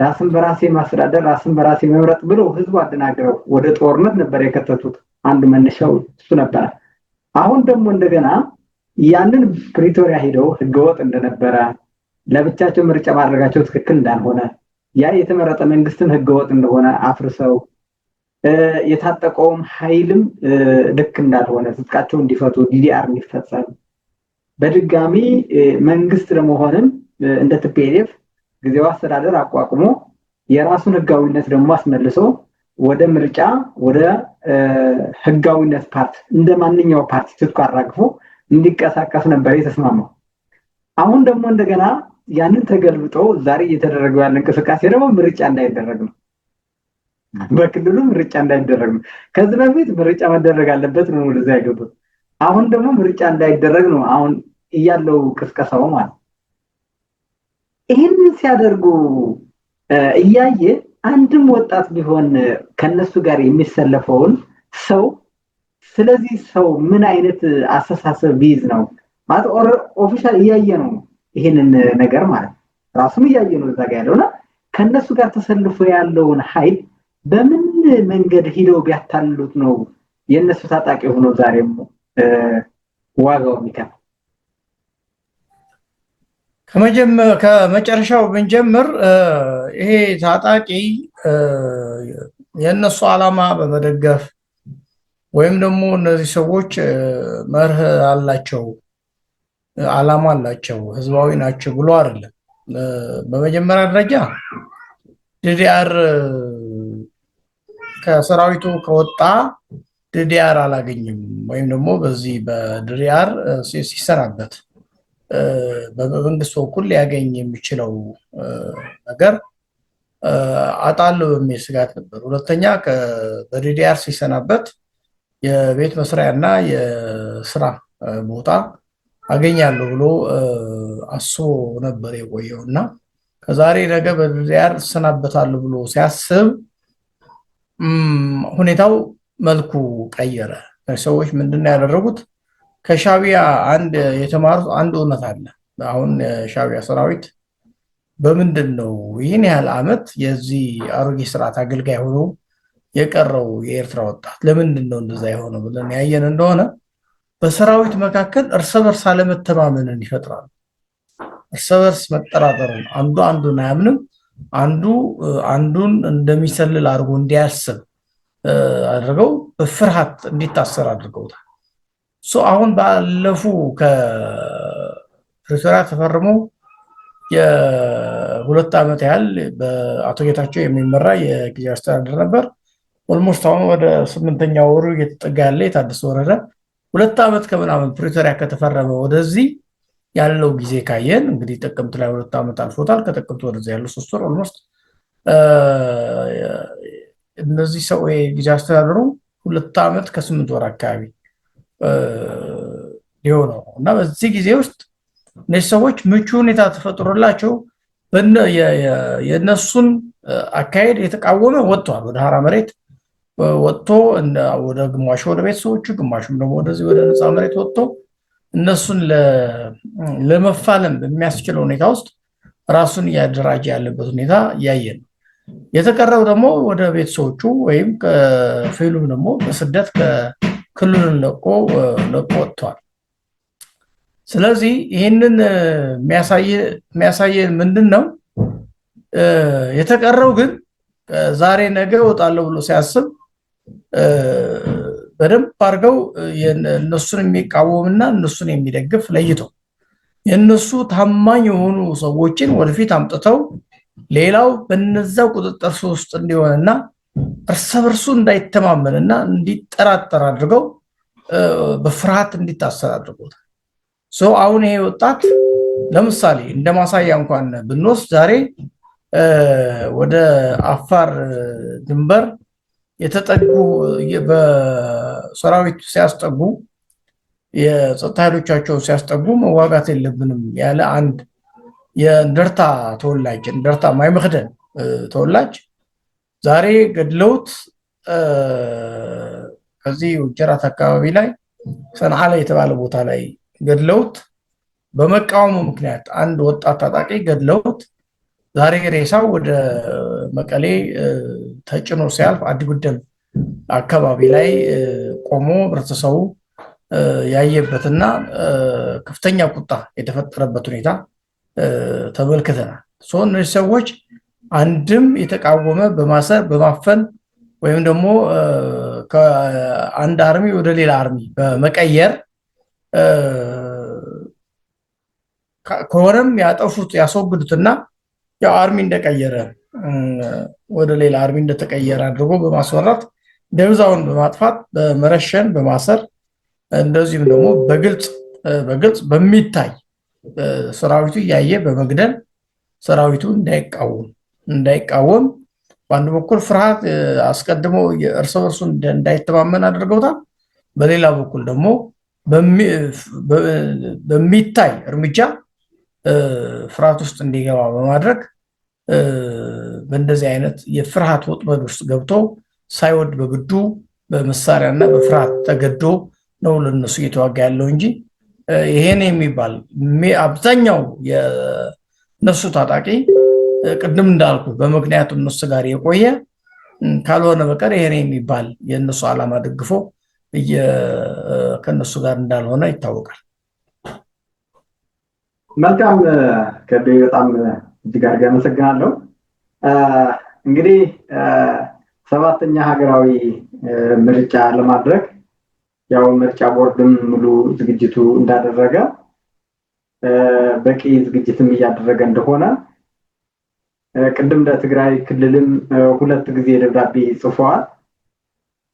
ራስን በራሴ ማስተዳደር ራስን በራሴ መምረጥ ብለው ህዝቡ አደናግረው ወደ ጦርነት ነበር የከተቱት። አንዱ መነሻው እሱ ነበር። አሁን ደግሞ እንደገና ያንን ፕሪቶሪያ ሄደው ህገወጥ እንደነበረ ለብቻቸው ምርጫ ማድረጋቸው ትክክል እንዳልሆነ ያ የተመረጠ መንግስትም ህገወጥ እንደሆነ አፍርሰው የታጠቀውም ኃይልም ልክ እንዳልሆነ ትጥቃቸው እንዲፈቱ ዲዲአር እንዲፈጸም በድጋሚ መንግስት ለመሆንም እንደ ቲፒኤልኤፍ ጊዜያዊ አስተዳደር አቋቁሞ የራሱን ህጋዊነት ደግሞ አስመልሶ ወደ ምርጫ ወደ ህጋዊነት ፓርቲ እንደማንኛው ፓርቲ ትጥቁ አራግፎ እንዲቀሳቀስ ነበር የተስማማው። አሁን ደግሞ እንደገና ያንን ተገልብጦ ዛሬ እየተደረገው ያለ እንቅስቃሴ ደግሞ ምርጫ እንዳይደረግ ነው። በክልሉ ምርጫ እንዳይደረግ ነው። ከዚህ በፊት ምርጫ መደረግ አለበት ነው ወደዛ ያገቡት። አሁን ደግሞ ምርጫ እንዳይደረግ ነው አሁን እያለው ቅስቀሳው ማለት። ይሄንን ሲያደርጉ እያየ አንድም ወጣት ቢሆን ከነሱ ጋር የሚሰለፈውን ሰው ስለዚህ ሰው ምን አይነት አስተሳሰብ ቢይዝ ነው ማለት ኦፊሻል እያየ ነው ይሄንን ነገር ማለት ራሱም እያየ ነው እዛ ጋር ያለውና ከነሱ ጋር ተሰልፎ ያለውን ኃይል በምን መንገድ ሄደው ቢያታልሉት ነው የነሱ ታጣቂ ሆኖ ዛሬም ዋጋው የሚከፍል? ከመጨረሻው ብንጀምር ይሄ ታጣቂ የነሱ ዓላማ በመደገፍ ወይም ደግሞ እነዚህ ሰዎች መርህ አላቸው ዓላማ አላቸው ህዝባዊ ናቸው ብሎ አይደለም። በመጀመሪያ ደረጃ ዲዲአር ከሰራዊቱ ከወጣ ዲዲአር አላገኝም ወይም ደግሞ በዚህ በዲዲአር ሲሰራበት በመንግስት በኩል ሊያገኝ የሚችለው ነገር አጣለው በሚል ስጋት ነበር። ሁለተኛ በዲዲአር ሲሰናበት የቤት መስሪያና የስራ ቦታ አገኛለሁ ብሎ አስቦ ነበር የቆየውና ከዛሬ ነገ በዲዲአር ተሰናበታለሁ ብሎ ሲያስብ ሁኔታው መልኩ ቀየረ። ሰዎች ምንድነው ያደረጉት? ከሻቢያ አንድ የተማሩት አንድ እውነት አለ። አሁን ሻቢያ ሰራዊት በምንድነው ይህን ያህል አመት የዚህ አሮጌ ስርዓት አገልጋይ ሆኖ የቀረው የኤርትራ ወጣት ለምንድነው እንደዛ የሆነው ብለን ያየን እንደሆነ በሰራዊት መካከል እርስ በርስ አለመተማመንን ይፈጥራል። እርስ በርስ መጠራጠርን፣ አንዱ አንዱን አያምንም፣ አንዱ አንዱን እንደሚሰልል አድርጎ እንዲያስብ አድርገው በፍርሃት እንዲታሰር አድርገውታል። አሁን ባለፉ ከፕሪቶሪያ ተፈርመው የሁለት ዓመት ያህል በአቶ ጌታቸው የሚመራ የጊዜያዊ አስተዳደር ነበር። ኦልሞስት አሁን ወደ 8ኛ ወሩ እየተጠጋ ያለ የታደሰ ወረደ 2 ዓመት ከምናምን ፕሪቶሪያ ከተፈረመ ወደዚህ ያለው ጊዜ ካየን እንግዲህ ጥቅምት ላይ 2 ዓመት አልፎታል። ከጥቅምት ወደዚህ ያለው 3 ወር ኦልሞስት እነዚህ ሰው የጊዜያዊ አስተዳደሩ 2 ዓመት ከ8 ወር አካባቢ ሊሆነው እና በዚህ ጊዜ ውስጥ እነዚህ ሰዎች ምቹ ሁኔታ ተፈጥሮላቸው የነሱን አካሄድ የተቃወመ ወጥቷል። ወደ ሀራ መሬት ወጥቶ ወደ ግማሹ ወደ ቤተሰቦቹ ግማሹም ደግሞ ወደዚህ ወደ ነፃ መሬት ወጥቶ እነሱን ለመፋለም በሚያስችለው ሁኔታ ውስጥ ራሱን እያደራጀ ያለበት ሁኔታ ያየን። የተቀረው ደግሞ ወደ ቤተሰቦቹ ወይም ከፊሉም ደግሞ በስደት ክልሉን ለቆ ወጥቷል። ስለዚህ ይህንን የሚያሳየን ምንድነው? የተቀረው ግን ዛሬ ነገ እወጣለሁ ብሎ ሲያስብ በደንብ አድርገው እነሱን የሚቃወምና እነሱን የሚደግፍ ለይተው የነሱ ታማኝ የሆኑ ሰዎችን ወደፊት አምጥተው ሌላው በነዛው ቁጥጥር ውስጥ እንዲሆንና እርስ በርሱ እንዳይተማመንና እንዲጠራጠር አድርገው በፍርሃት እንዲታሰር አድርገውታል። አሁን ይሄ ወጣት ለምሳሌ እንደማሳያ እንኳን ብንወስድ ዛሬ ወደ አፋር ድንበር የተጠጉ በሰራዊት ሲያስጠጉ የጸጥታ ኃይሎቻቸውን ሲያስጠጉ መዋጋት የለብንም ያለ አንድ የእንደርታ ተወላጅ እንደርታ ማይመክደን ተወላጅ ዛሬ ገድለውት ከዚህ ወጀራት አካባቢ ላይ ሰንዓላ የተባለ ቦታ ላይ ገድለውት በመቃወሙ ምክንያት አንድ ወጣት ታጣቂ ገድለውት ዛሬ ሬሳው ወደ መቀሌ ተጭኖ ሲያልፍ አዲጉደም አካባቢ ላይ ቆሞ ህብረተሰቡ ያየበትና ከፍተኛ ቁጣ የተፈጠረበት ሁኔታ ተመልክተናል። እነዚህ ሰዎች አንድም የተቃወመ በማሰር በማፈን ወይም ደግሞ ከአንድ አርሚ ወደ ሌላ አርሚ በመቀየር ከሆነም ያጠፉት ያስወግዱትና ያው አርሚ እንደቀየረ ወደ ሌላ አርሚ እንደተቀየረ አድርጎ በማስወራት ደብዛውን በማጥፋት በመረሸን በማሰር እንደዚህም ደግሞ በግልጽ በሚታይ ሰራዊቱ እያየ በመግደል ሰራዊቱ እንዳይቃወም በአንድ በኩል ፍርሃት አስቀድሞ እርስ በርሱ እንዳይተማመን አድርገውታል። በሌላ በኩል ደግሞ በሚታይ እርምጃ ፍርሃት ውስጥ እንዲገባ በማድረግ በእንደዚህ አይነት የፍርሃት ወጥመድ ውስጥ ገብቶ ሳይወድ በግዱ በመሳሪያና በፍርሃት ተገዶ ነው ለነሱ እየተዋጋ ያለው እንጂ ይሄን የሚባል አብዛኛው የነሱ ታጣቂ ቅድም እንዳልኩ በምክንያቱ እነሱ ጋር የቆየ ካልሆነ በቀር ይሄን የሚባል የነሱ ዓላማ ደግፎ ከነሱ ጋር እንዳልሆነ ይታወቃል። መልካም ከቤ በጣም እጅግ አድርጌ አመሰግናለሁ። እንግዲህ ሰባተኛ ሀገራዊ ምርጫ ለማድረግ ያው ምርጫ ቦርድም ሙሉ ዝግጅቱ እንዳደረገ በቂ ዝግጅትም እያደረገ እንደሆነ ቅድም ለትግራይ ክልልም 2 ጊዜ ደብዳቤ ጽፈዋል።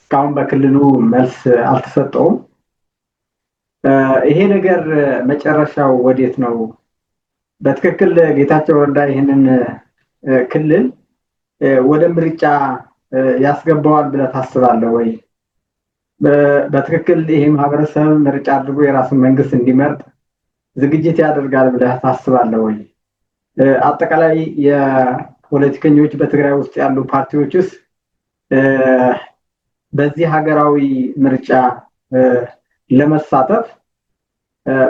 እስካሁን በክልሉ መልስ አልተሰጠውም። ይሄ ነገር መጨረሻው ወዴት ነው? በትክክል ጌታቸው ረዳ ይሄንን ክልል ወደ ምርጫ ያስገባዋል ብለህ ታስባለህ ወይ? በትክክል ይሄ ማህበረሰብ ምርጫ አድርጎ የራሱን መንግስት እንዲመርጥ ዝግጅት ያደርጋል ብለህ ታስባለህ ወይ? አጠቃላይ የፖለቲከኞች በትግራይ ውስጥ ያሉ ፓርቲዎችስ በዚህ ሀገራዊ ምርጫ ለመሳተፍ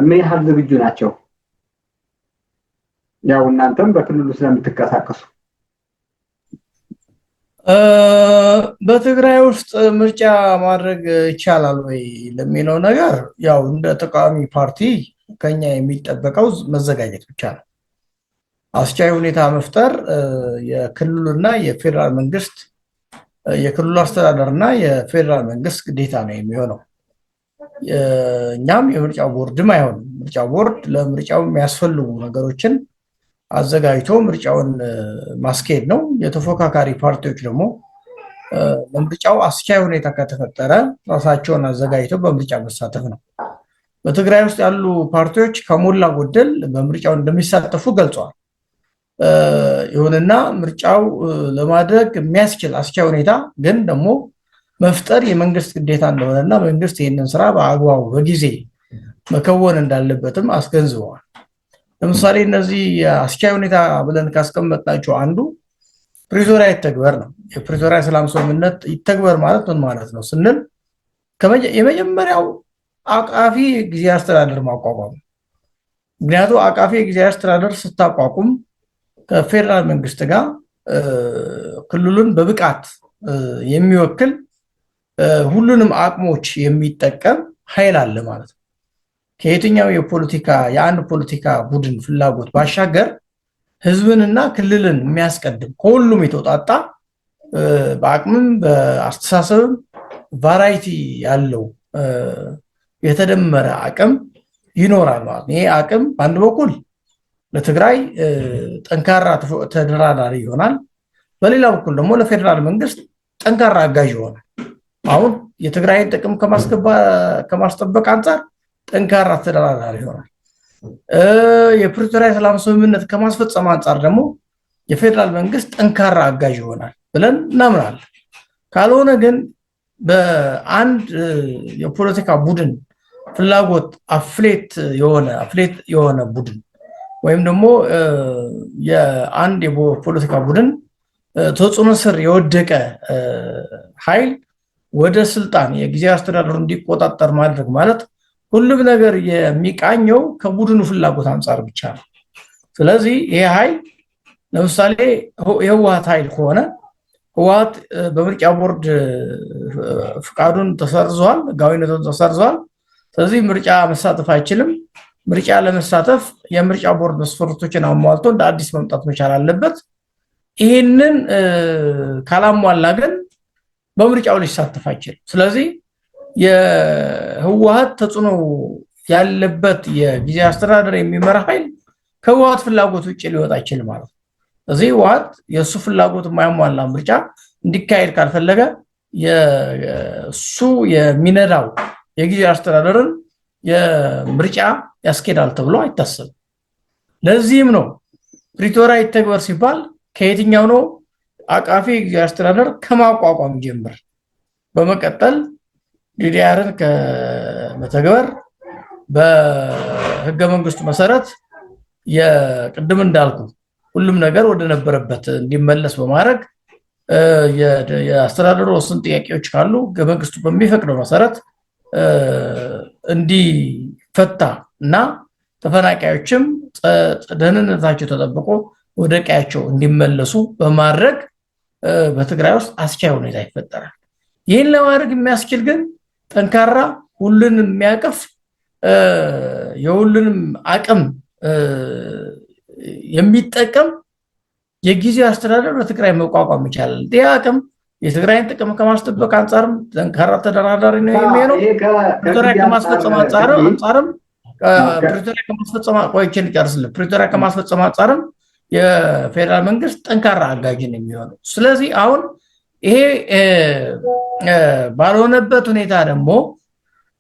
ምን ያህል ዝግጁ ናቸው? ያው እናንተም በክልሉ ስለምትከሳከሱ በትግራይ ውስጥ ምርጫ ማድረግ ይቻላል ወይ ለሚለው ነገር ያው እንደ ተቃዋሚ ፓርቲ ከኛ የሚጠበቀው መዘጋጀት ብቻ ነው። አስቻይ ሁኔታ መፍጠር የክልሉና የፌደራል መንግስት የክልሉ አስተዳደርና የፌደራል መንግስት ግዴታ ነው የሚሆነው። እኛም የምርጫው ቦርድም አይሆንም። ምርጫው ቦርድ ለምርጫው የሚያስፈልጉ ነገሮችን አዘጋጅቶ ምርጫውን ማስኬድ ነው። የተፎካካሪ ፓርቲዎች ደግሞ ለምርጫው አስቻይ ሁኔታ ከተፈጠረ ራሳቸውን አዘጋጅተው በምርጫ መሳተፍ ነው። በትግራይ ውስጥ ያሉ ፓርቲዎች ከሞላ ጎደል በምርጫው እንደሚሳተፉ ገልጸዋል። ይሁንና ምርጫው ለማድረግ የሚያስችል አስቻይ ሁኔታ ግን ደግሞ መፍጠር የመንግስት ግዴታ እንደሆነና መንግስት ይህንን ስራ በአግባቡ በጊዜ መከወን እንዳለበትም አስገንዝበዋል። ለምሳሌ እነዚህ አስቻይ ሁኔታ ብለን ካስቀመጥናቸው አንዱ ፕሪቶሪያ ይተግበር ነው። የፕሪቶሪያ ሰላም ስምምነት ይተግበር ማለት ምን ማለት ነው ስንል የመጀመሪያው አቃፊ ጊዜያዊ አስተዳደር ማቋቋም። ምክንያቱም አቃፊ ጊዜያዊ አስተዳደር ስታቋቁም ከፌደራል መንግስት ጋር ክልሉን በብቃት የሚወክል ሁሉንም አቅሞች የሚጠቀም ኃይል አለ ማለት ነው። ከየትኛው የአንድ ፖለቲካ ቡድን ፍላጎት ባሻገር ህዝብንና ክልልን የሚያስቀድም ከሁሉም የተውጣጣ በአቅምም በአስተሳሰብም ቫራይቲ ያለው የተደመረ አቅም ይኖራል ማለት ነው። ይሄ አቅም በአንድ በኩል ለትግራይ ጠንካራ ተደራዳሪ ይሆናል፣ በሌላ በኩል ደግሞ ለፌደራል መንግስት ጠንካራ አጋዥ ይሆናል። አሁን የትግራይን ጥቅም ከማስጠበቅ አንጻር ጠንካራ ተደራዳሪ ይሆናል። የፕሪቶሪያ ሰላም ስምምነት ከማስፈጸም አንጻር ደግሞ የፌደራል መንግስት ጠንካራ አጋዥ ይሆናል ብለን እናምናለን። ካልሆነ ግን በአንድ የፖለቲካ ቡድን ፍላጎት አፍሌት የሆነ ቡድን ወይም ደግሞ የአንድ የፖለቲካ ቡድን ተጽዕኖ ስር የወደቀ ኃይል ወደ ስልጣን የጊዜያዊ አስተዳደሩ እንዲቆጣጠር ማድረግ ማለት ሁሉም ነገር የሚቃኘው ከቡድኑ ፍላጎት አንፃር ብቻ ነው። ስለዚህ ይሄ ኃይል ለምሳሌ የህወሓት ኃይል ከሆነ ህወሓት በምርጫ ቦርድ ፍቃዱን ተሰርዟል፣ ህጋዊነቱን ተሰርዟል። ስለዚህ ምርጫ መሳተፍ አይችልም። ምርጫ ለመሳተፍ የምርጫ ቦርድ መስፈርቶችን አሟልቶ እንደ አዲስ መምጣት መቻል አለበት። ይሄንን ካላሟላ ግን በምርጫው ሊሳተፍ አይችልም። ስለዚህ የህወሓት ተጽዕኖ ያለበት የጊዜያዊ አስተዳደር የሚመራ ኃይል ከህወሓት ፍላጎት ውጭ ሊወጣ አይችልም ማለት ነው። ስለዚህ ህወሓት የእሱ ፍላጎት የማያሟላ ምርጫ እንዲካሄድ ካልፈለገ የእሱ የሚነዳው የጊዜያዊ አስተዳደርን የምርጫ ያስኬዳል ተብሎ አይታሰብም። ለዚህም ነው ፕሪቶሪያ ይተግበር ሲባል ከየትኛው ነው አቃፊ የጊዜያዊ አስተዳደር ከማቋቋም ጀምር በመቀጠል ዲዲአርን ከመተግበር በህገ መንግስቱ መሰረት የቅድም እንዳልኩ ሁሉም ነገር ወደ ነበረበት እንዲመለስ በማድረግ የአስተዳደሩ ወሰን ጥያቄዎች ካሉ ህገ መንግስቱ በሚፈቅደው መሰረት እንዲፈታ እና ተፈናቃዮችም ደህንነታቸው ተጠብቆ ወደ ቀያቸው እንዲመለሱ በማድረግ በትግራይ ውስጥ አስቻይ ሁኔታ ይፈጠራል። ይህን ለማድረግ የሚያስችል ግን ጠንካራ ሁሉንም የሚያቅፍ የሁሉንም አቅም የሚጠቀም የጊዜያዊ አስተዳደር በትግራይ መቋቋም ይቻላል። ይህ አቅም የትግራይን ጥቅም ከማስጠበቅ አንጻርም ጠንካራ ተደራዳሪ ነው የሚሆነው። ፕሪቶሪያ ከማስፈጸም አንጻርም የፌዴራል መንግስት ጠንካራ አጋዥ ነው የሚሆነው። ስለዚህ አሁን ይሄ ባልሆነበት ሁኔታ ደግሞ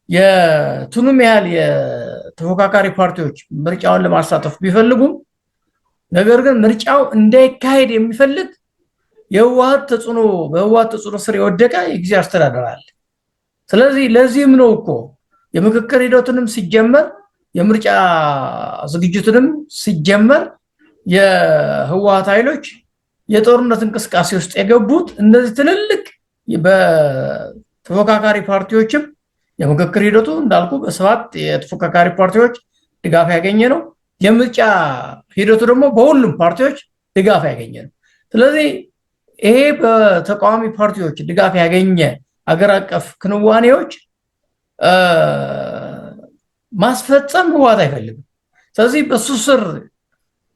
የቱንም ያህል የተፎካካሪ ፓርቲዎች ምርጫውን ለማሳተፍ ቢፈልጉም ነገር ግን ምርጫው እንዳይካሄድ የሚፈልግ በህወሓት ተጽዕኖ ስር የወደቀ የጊዜያዊ አስተዳደር አለ። ስለዚህ ለዚህም ነው እኮ የምክክር ሂደቱንም ሲጀመር የምርጫ ዝግጅቱንም ሲጀመር የህወሓት ኃይሎች የጦርነት እንቅስቃሴ ውስጥ የገቡት እነዚህ ትልልቅ በተፎካካሪ ፓርቲዎችም የምክክር ሂደቱ እንዳልኩ በሰባት የተፎካካሪ ፓርቲዎች ድጋፍ ያገኘ ነው። የምርጫ ሂደቱ ደግሞ በሁሉም ፓርቲዎች ድጋፍ ያገኘ ነው። ስለዚህ ይሄ በተቃዋሚ ፓርቲዎች ድጋፍ ያገኘ አገር አቀፍ ክንዋኔዎች ማስፈጸም ህወሓት አይፈልግም። ስለዚህ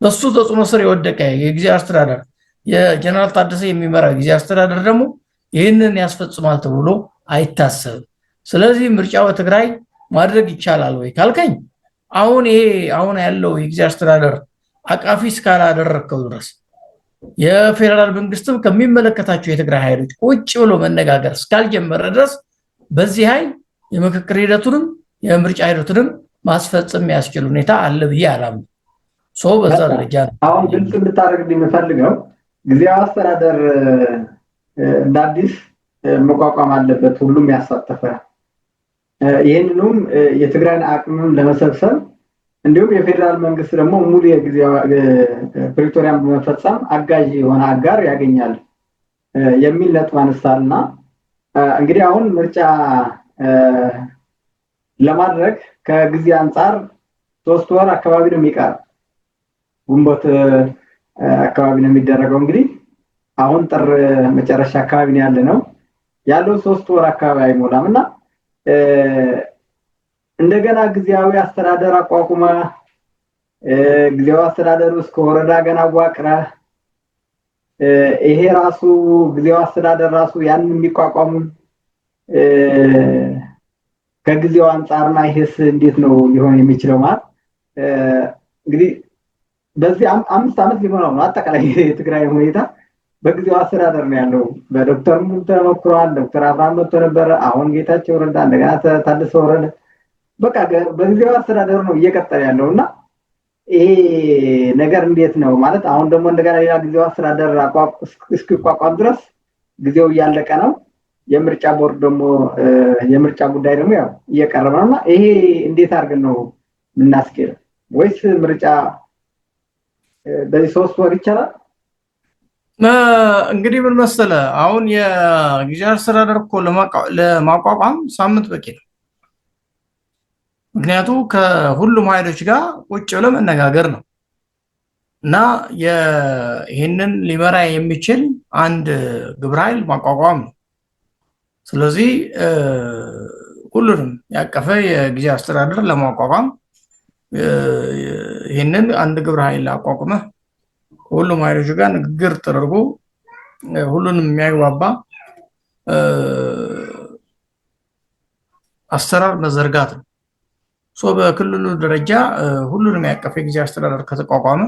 በሱ ተጽዕኖ ስር የወደቀ የጊዜያዊ አስተዳደር የጀነራል ታደሰ የሚመራው ጊዜያዊ አስተዳደር ደግሞ ይህንን ያስፈጽማል ተብሎ አይታሰብም። ስለዚህ ምርጫው በትግራይ ማድረግ ይቻላል ወይ ካልከኝ አሁን ያለው የጊዜያዊ አስተዳደር አቃፊ እስካላደረከው ድረስ የፌዴራል መንግስትም ከሚመለከታቸው የትግራይ ኃይሎች ቁጭ ብሎ መነጋገር እስካልጀመረ ድረስ በዚህ ኃይል የምክክር ሂደቱንም የምርጫ ሂደቱንም ማስፈጸም ያስችል ሁኔታ አለ ብዬ አላምንም። በዛ ደረጃ አሁን ግልጽ እንድታደርግልኝ የምፈልገው ጊዜያዊ አስተዳደር እንደ አዲስ መቋቋም አለበት፣ ሁሉም ያሳተፈ ይህንንም የትግራይን አቅምም ለመሰብሰብ እንዲሁም የፌዴራል መንግስት ደግሞ ሙሉ የጊዜያዊ ፕሪቶሪያን በመፈጸም አጋዥ የሆነ አጋር ያገኛል የሚል ነጥብ አነሳልና እንግዲህ አሁን ምርጫ ለማድረግ ከጊዜ አንጻር 3 ወር አካባቢ ነው የሚቀር። ግንቦት አካባቢ ነው የሚደረገው። እንግዲህ አሁን ጥር መጨረሻ አካባቢ ነው ያለው 3 ወር አካባቢ አይሞላምና እንደገና ጊዜያዊ አስተዳደር አቋቁማ ጊዜያዊ አስተዳደር ውስጥ ከወረዳ ገና አዋቅራ ይሄ ራሱ ጊዜያዊ አስተዳደር ራሱ ያን የሚቋቋሙ ከጊዜው አንጻርና ይሄስ እንዴት ነው ሊሆን የሚችለው ማለት እንግዲህ በዚህ 5 ዓመት ሊሆነው ነው አጠቃላይ የትግራይ ሁኔታ በጊዜው አስተዳደር ነው ያለው። በዶክተር ሙሉ ተሞክሯል። ዶክተር አብርሃም መጥቶ ነበር። አሁን ጌታቸው ረዳ እንደገና ታደሰ ወረደ። በቃ በጊዜው አስተዳደር ነው እየቀጠለ ያለውና ይሄ ነገር እንዴት ነው ማለት አሁን ደግሞ እንደገና ሌላ ጊዜው አስተዳደር እስኪቋቋም ድረስ ጊዜው እያለቀ ነው። የምርጫ ቦርድ ደግሞ የምርጫ ጉዳይ ደግሞ ያው እየቀረበ ነውና ይሄ እንዴት አድርገን ነው የምናስኬደው? ወይስ ምርጫ በዚህ 3 ወር ይቻላል? እንግዲህ ምን መሰለ አሁን የጊዜያዊ አስተዳደር እኮ ለማቋቋም ሳምንት በቂ ነው። ምክንያቱም ከሁሉም ኃይሎች ጋር ቁጭ ብለ መነጋገር ነው እና ይህንን ሊመራ የሚችል አንድ ግብረ ኃይል ማቋቋም ነው። ስለዚህ ሁሉንም ያቀፈ የጊዜያዊ አስተዳደር ለማቋቋም ይህንን አንድ ግብረ ኃይል አቋቁመ ሁሉም ኃይሎች ጋር ንግግር ተደርጎ ሁሉንም የሚያግባባ አሰራር መዘርጋት ነው። በክልሉ ደረጃ ሁሉንም ያቀፈ የጊዜያዊ አስተዳደር ከተቋቋመ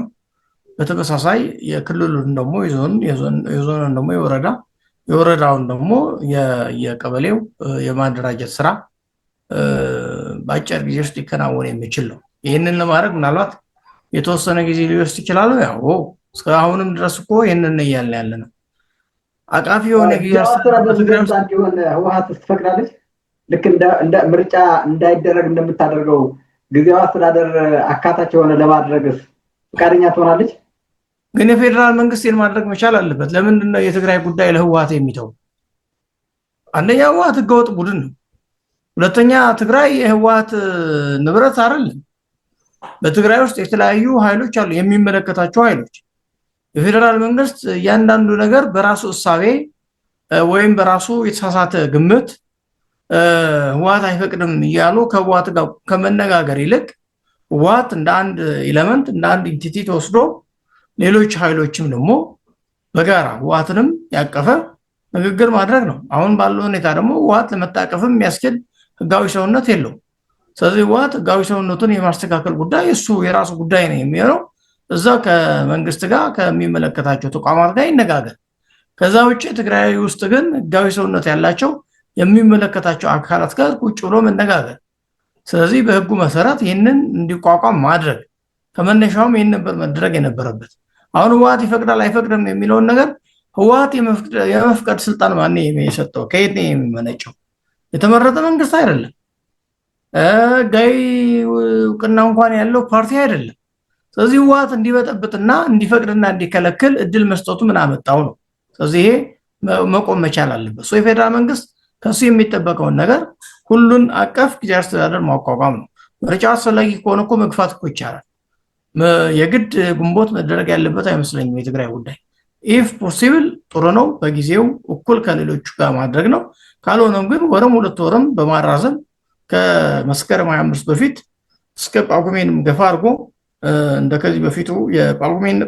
በተመሳሳይ የክልሉን ደግሞ የዞንን ደግሞ የወረዳውን ደግሞ የቀበሌው የማደራጀት ስራ በአጭር ጊዜ ውስጥ ሊከናወን የሚችል ነው። ይህንን ለማድረግ ምናልባት የተወሰነ ጊዜ ሊወስድ ይችላል። ያው እስካሁንም ድረስ እኮ ይህንን እያልን ያለ ነው። አቃፊ የሆነ ጊዜያዊ አስተዳደር እንዲሆን ህወሓት ትፈቅዳለች። ልክ እንደ ምርጫ እንዳይደረግ እንደምታደርገው ጊዜያዊ አስተዳደር አካታች የሆነ ለማድረግስ ፈቃደኛ ትሆናለች? ግን የፌዴራል መንግስት ይህን ማድረግ መቻል አለበት። ለምንድን ነው የትግራይ ጉዳይ ለህወሓት የሚተው? አንደኛ ህወሓት ህገወጥ ቡድን ነው። ሁለተኛ ትግራይ የህወሓት ንብረት አይደለም። በትግራይ ውስጥ የተለያዩ ኃይሎች አሉ፣ የሚመለከታቸው ኃይሎች። የፌዴራል መንግስት እያንዳንዱ ነገር በራሱ እሳቤ ወይም በራሱ የተሳሳተ ግምት ህወሓት አይፈቅድም እያሉ ከህወሓት ጋር ከመነጋገር ይልቅ ህወሓት እንደ አንድ ኤሌመንት እንደ አንድ ኢንቲቲ ተወስዶ ሌሎች ኃይሎችም ደግሞ በጋራ ህወሓትንም ያቀፈ ንግግር ማድረግ ነው። አሁን ባለው ሁኔታ ደግሞ ህወሓት ለመታቀፍም የሚያስችል ህጋዊ ሰውነት የለውም። ስለዚህ ህወሓት ህጋዊ ሰውነቱን የማስተካከል ጉዳይ እሱ የራሱ ጉዳይ ነው የሚሆነው። እዛ ከመንግስት ጋር ከሚመለከታቸው ተቋማት ጋር ይነጋገር። ከዛ ውጭ ትግራይ ውስጥ ግን ህጋዊ ሰውነት ያላቸው የሚመለከታቸው አካላት ጋር ቁጭ ብሎ መነጋገር። ስለዚህ በህጉ መሰረት ይህንን እንዲቋቋም ማድረግ ከመነሻውም ይህን ነበር መድረግ የነበረበት። አሁን ህወሓት ይፈቅዳል አይፈቅድም የሚለውን ነገር ህወሓት የመፍቀድ ስልጣን ማን የሰጠው? ከየት ነው የሚመነጨው? የተመረጠ መንግስት አይደለም። ህጋዊ እውቅና እንኳን ያለው ፓርቲ አይደለም። ስለዚህ ህወሓት እንዲበጠብጥና እንዲፈቅድና እንዲከለክል እድል መስጠቱ ምን አመጣው ነው። ስለዚህ ይሄ መቆም መቻል አለበት። የፌዴራል መንግስት ከሱ የሚጠበቀውን ነገር ሁሉን አቀፍ ጊዜያዊ አስተዳደር ማቋቋም ነው። ምርጫ አስፈላጊ ከሆነ እኮ መግፋት እኮ ይቻላል። የግድ ግንቦት መደረግ ያለበት አይመስለኝም የትግራይ ጉዳይ። ኢፍ ፖሲብል ጥሩ ነው፣ በጊዜው እኩል ከሌሎቹ ጋር ማድረግ ነው። ካልሆነም ግን ወረም ሁለት ወረም በማራዘም ከመስከረም 25 በፊት እስከ ጳጉሜንም ገፋ አድርጎ እንደከዚህ በፊቱ የጳጉሜን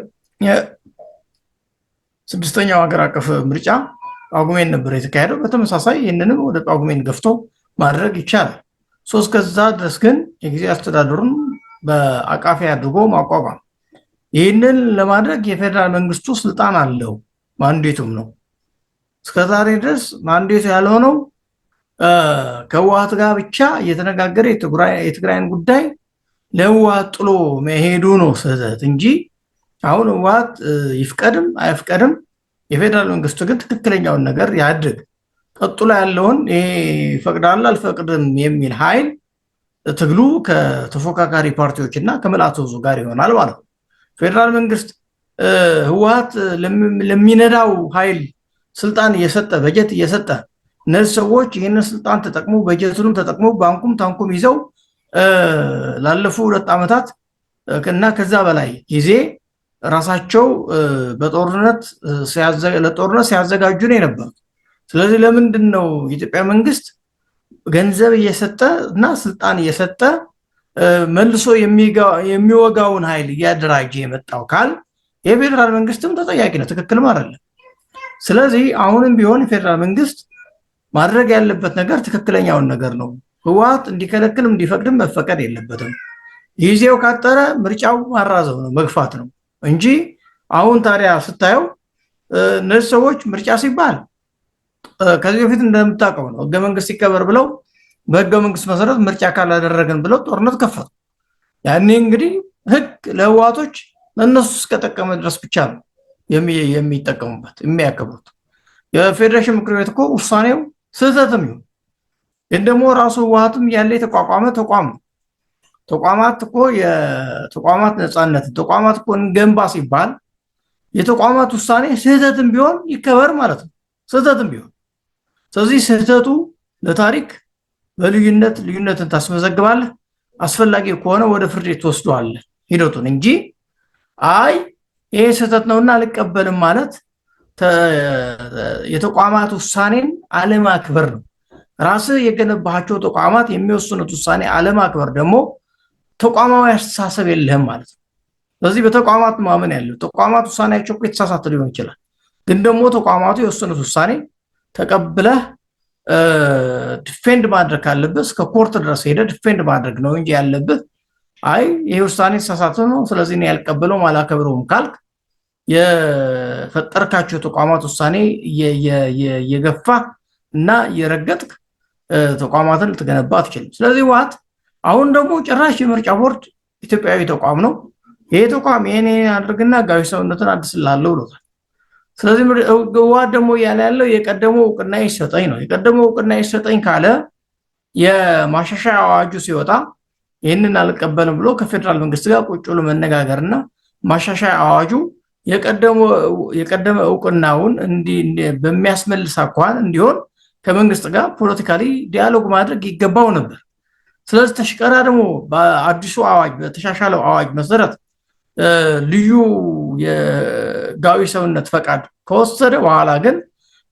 ስድስተኛው ሀገር አቀፍ ምርጫ ጳጉሜን ነበር የተካሄደው። በተመሳሳይ ይህንንም ወደ ጳጉሜን ገፍቶ ማድረግ ይቻላል። እስከዛ ድረስ ግን የጊዜያዊ አስተዳደሩን በአቃፊ አድርጎ ማቋቋም። ይህንን ለማድረግ የፌዴራል መንግስቱ ስልጣን አለው፣ ማንዴቱም ነው። እስከዛሬ ድረስ ማንዴቱ ያልሆነው ከህወሓት ጋር ብቻ እየተነጋገረ የትግራይን ጉዳይ ለህወሓት ጥሎ መሄዱ ነው ስህተት እንጂ አሁን ህወሓት ይፍቀድም አይፍቀድም የፌዴራል መንግስቱ ግን ትክክለኛውን ነገር ያድርግ። ቀጥሎ ያለውን ይፈቅዳል አልፈቅድም የሚል ኃይል ትግሉ ከተፎካካሪ ፓርቲዎች እና ከምልዓተ ህዝቡ ጋር ይሆናል ማለት ነው። ፌዴራል መንግስት ህወሓት ለሚነዳው ኃይል ስልጣን እየሰጠ በጀት እየሰጠ እነዚህ ሰዎች ይህንን ስልጣን ተጠቅሞ በጀቱንም ተጠቅሞ ባንኩም ታንኩም ይዘው ላለፉ 2 ዓመታት እና ከዛ በላይ ጊዜ ራሳቸው ለጦርነት ሲያዘጋጁ ነው የነበሩት። ስለዚህ ለምንድን ነው የኢትዮጵያ መንግስት ገንዘብ እየሰጠ እና ስልጣን እየሰጠ መልሶ የሚወጋውን ኃይል እያደራጀ የመጣው? ካል የፌዴራል መንግስትም ተጠያቂ ነው፣ ትክክልም አይደለም። ስለዚህ አሁንም ቢሆን የፌዴራል መንግስት ማድረግ ያለበት ነገር ትክክለኛውን ነገር ነው። ህወሓት እንዲከለክልም እንዲፈቅድም መፈቀድ የለበትም። ጊዜው ካጠረ ምርጫው ማራዘም ነው፣ መግፋት ነው እንጂ አሁን ታዲያ ስታየው እነዚህ ሰዎች ምርጫ ሲባል ከዚህ በፊት እንደምታውቀው ነው ህገ መንግስት ይከበር ብለው በህገ መንግስት መሰረት ምርጫ ካላደረገን ብለው ጦርነት ከፈቱ። ያኔ እንግዲህ ህግ ለህወሓቶች ለነሱ እስከጠቀመ ድረስ ብቻ ነው የሚጠቀሙበት የሚያከብሩት። የፌዴሬሽን ምክር ቤት እኮ ውሳኔው ስህተትም ይሁን ግን ደግሞ ራሱ ህወሓትም ያለ የተቋቋመ ተቋም ነው። ተቋማት እኮ የተቋማት ነፃነት ተቋማት እኮ እንገንባ ሲባል የተቋማት ውሳኔ ስህተትም ቢሆን ይከበር ማለት ነው። ስህተትም ቢሆን ስለዚህ ስህተቱ ለታሪክ ልዩነትን ታስመዘግባለህ፣ አስፈላጊ ከሆነ ወደ ፍርድ ቤት ትወስደዋለህ ሂደቱን እንጂ አይ ይሄ ስህተት ነውና አልቀበልም ማለት የተቋማት ውሳኔን አለማክበር ነው። ራስህ የገነባቸው ተቋማት የሚወስኑት ውሳኔ አለማክበር ደግሞ ተቋማዊ አስተሳሰብ የለህም ማለት ነው። ስለዚህ በተቋማት ማመን ያለው ተቋማት ውሳኔያቸው የተሳሳተ ሊሆን ይችላል፣ ግን ደግሞ ተቋማቱ የወሰኑት ውሳኔ ተቀብለህ ዲፌንድ ማድረግ ካለብህ እስከ ኮርት ድረስ ሄደህ ዲፌንድ ማድረግ ነው እንጂ ያለብህ አይ ይሄ ውሳኔ ተሳሳተ ነው ስለዚህ እኔ ያልቀበለውም አላከብረውም ካልክ የፈጠርካቸው ተቋማት ውሳኔ የገፋ እና የረገጥክ ተቋማትን ልትገነባ አትችልም። ስለዚህ ህወሓት አሁን ደግሞ ጭራሽ የምርጫ ቦርድ ኢትዮጵያዊ ተቋም ነው፣ ይሄ ተቋም የኔ አድርግና ህጋዊ ሰውነትን አድስልሃለሁ ብሎታል። ስለዚህ ህወሓት ደግሞ እያለ ያለው የቀደመው እውቅና ይሰጠኝ ነው። የቀደመው እውቅና ይሰጠኝ ካለ የማሻሻያ አዋጁ ሲወጣ ይህንን አልቀበልም ብሎ ከፌደራል መንግስት ጋር ቁጭ ብሎ መነጋገርና ማሻሻያ አዋጁ የቀደመ እውቅናውን በሚያስመልስ አኳኋን እንዲሆን ከመንግስት ጋር ፖለቲካሊ ዲያሎግ ማድረግ ይገባው ነበር። ስለዚህ ተሽቀራ ደግሞ በአዲሱ አዋጅ በተሻሻለው አዋጅ መሰረት ልዩ የህጋዊ ሰውነት ፈቃድ ከወሰደ በኋላ ግን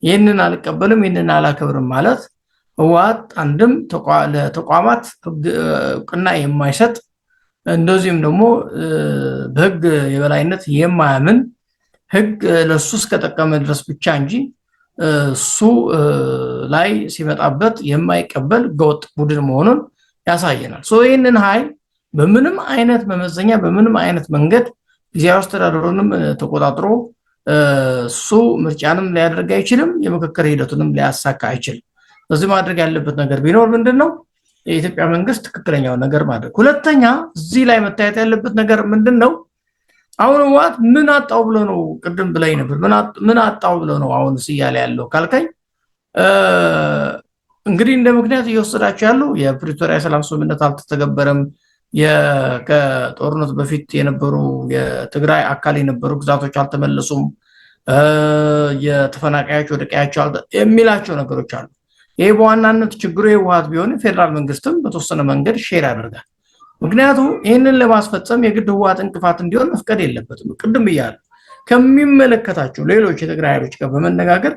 ይህንን አልቀበልም ይህንን አላከብርም ማለት ህወሓት አንድም ለተቋማት እውቅና የማይሰጥ እንደዚህም ደግሞ በህግ የበላይነት የማያምን ህግ ለሱ እስከጠቀመ ድረስ ብቻ እንጂ እሱ ላይ ሲመጣበት የማይቀበል ህገወጥ ቡድን መሆኑን ያሳየናል። ይህንን ኃይል በምንም አይነት መመዘኛ በምንም አይነት መንገድ ጊዜያዊ አስተዳደሩንም ተቆጣጥሮ እሱ ምርጫንም ሊያደርግ አይችልም፣ የምክክር ሂደቱንም ሊያሳካ አይችልም። ስለዚህ ማድረግ ያለበት ነገር ቢኖር ምንድነው የኢትዮጵያ መንግስት ትክክለኛውን ነገር ማድረግ። ሁለተኛ እዚህ ላይ መታየት ያለበት ነገር ምንድነው አሁን ህወሓት ምን አጣው ብሎ ነው ቅድም ብላይ ነበር ምን አጣው ብሎ ነው አሁን ሲያለ ያለው ካልከኝ እንግዲህ እንደ ምክንያት እየወሰዳቸው ያለው የፕሪቶሪያ ሰላም ስምምነት አልተተገበረም፣ ከጦርነት በፊት የነበሩ የትግራይ አካል የነበሩ ግዛቶች አልተመለሱም፣ የተፈናቃዮች ወደ ቀያቸው የሚላቸው ነገሮች አሉ። ይሄ በዋናነት ችግሩ የህወሓት ቢሆን ፌደራል መንግስትም በተወሰነ መንገድ ሼር ያደርጋል። ምክንያቱም ይህንን ለማስፈጸም የግድ ህወሓት እንቅፋት እንዲሆን መፍቀድ የለበትም። ቅድም ብያለሁ ከሚመለከታቸው ሌሎች የትግራይ ኃይሎች ጋር በመነጋገር